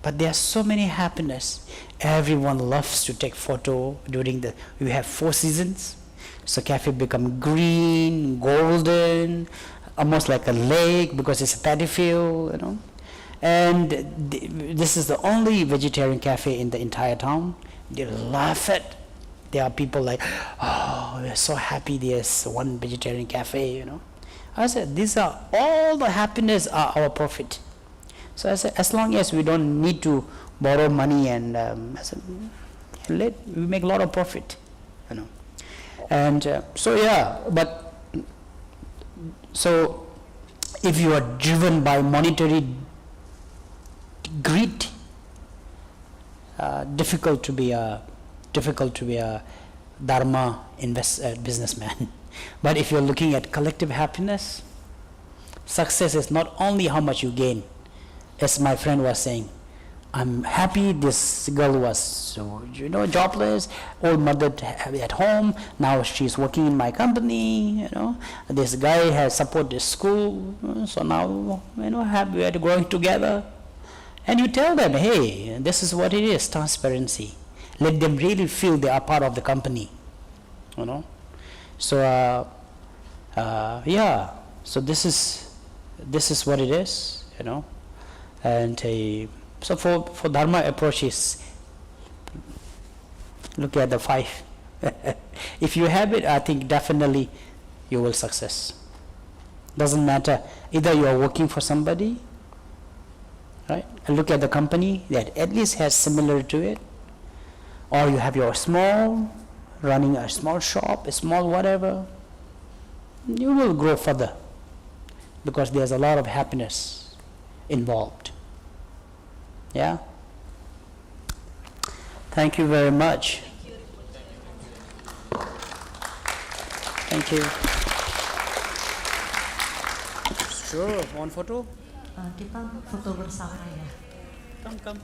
but there's so many happiness. Everyone loves to take photo during we have 4 seasons. So cafe become green, golden, almost like a lake because it's a paddy field, And this is the only vegetarian cafe in the entire town. They laugh it. There are people like, oh, we're so happy there's one vegetarian cafe, I said, these are all the happiness are our profit. So I said, as long as we don't need to borrow money and I said, we make a lot of profit, And so if you are driven by monetary greed, difficult to be a dharma businessman. But if you're looking at collective happiness, success is not only how much you gain. As my friend was saying, I'm happy this girl was jobless, old mother at home, now she's working in my company, this guy has supported the school, so now we are growing together. And you tell them, hey, this is what it is, transparency. Let them really feel they are part of the company, So so this is what it is, And so for Dharma approach is look at the 5. If you have it, I think definitely you will success. Doesn't matter, either you are working for somebody, right? And look at the company that at least has similar to it, or you have your running a small shop, a small whatever. You will grow further because there's a lot of happiness involved. Yeah. Thank you very much. Thank you. Sure. One photo. Kita foto bersama ya. Come.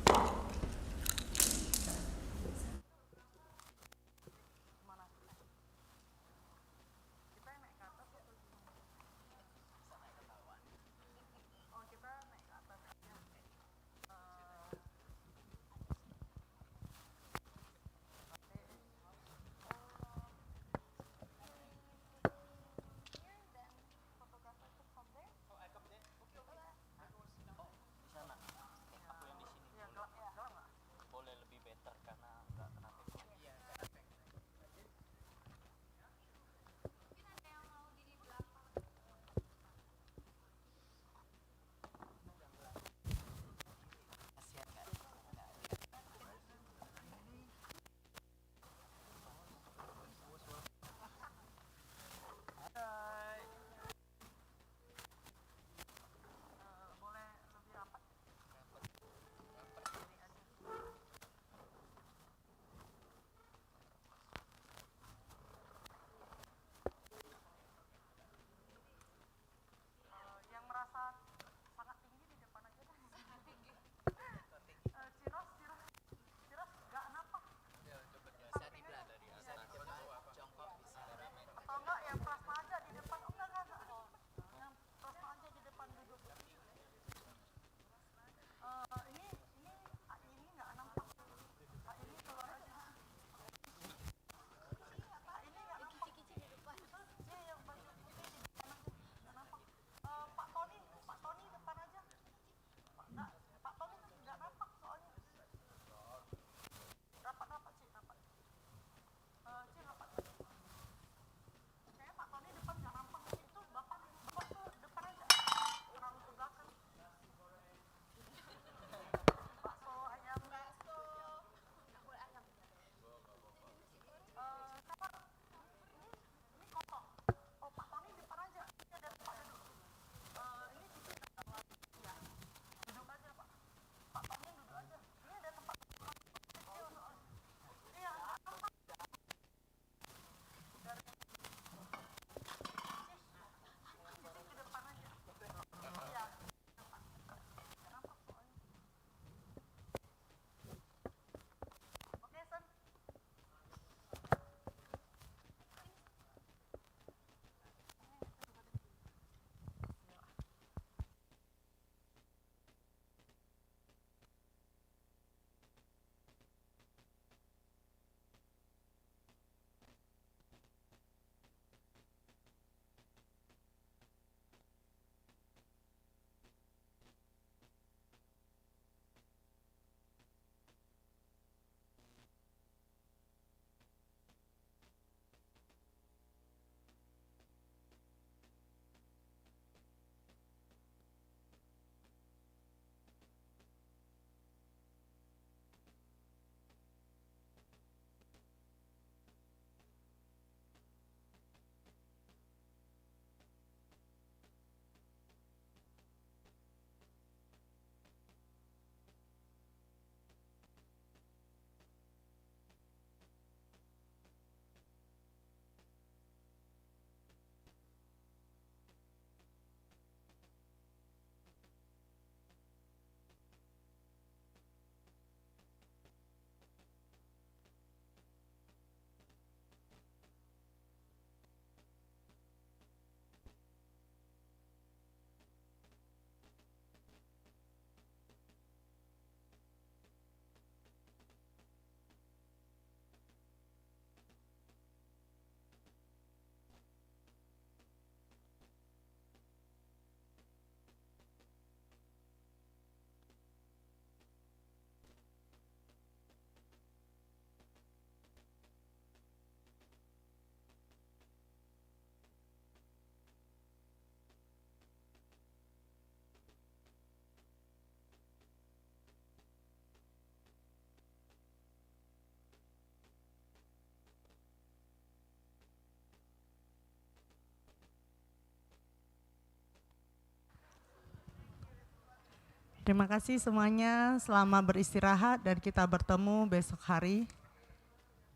Terima kasih semuanya, selamat beristirahat dan kita bertemu besok hari.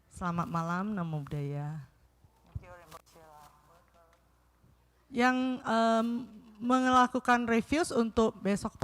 Selamat malam, Namo Buddhaya. Yang melakukan reviews untuk besok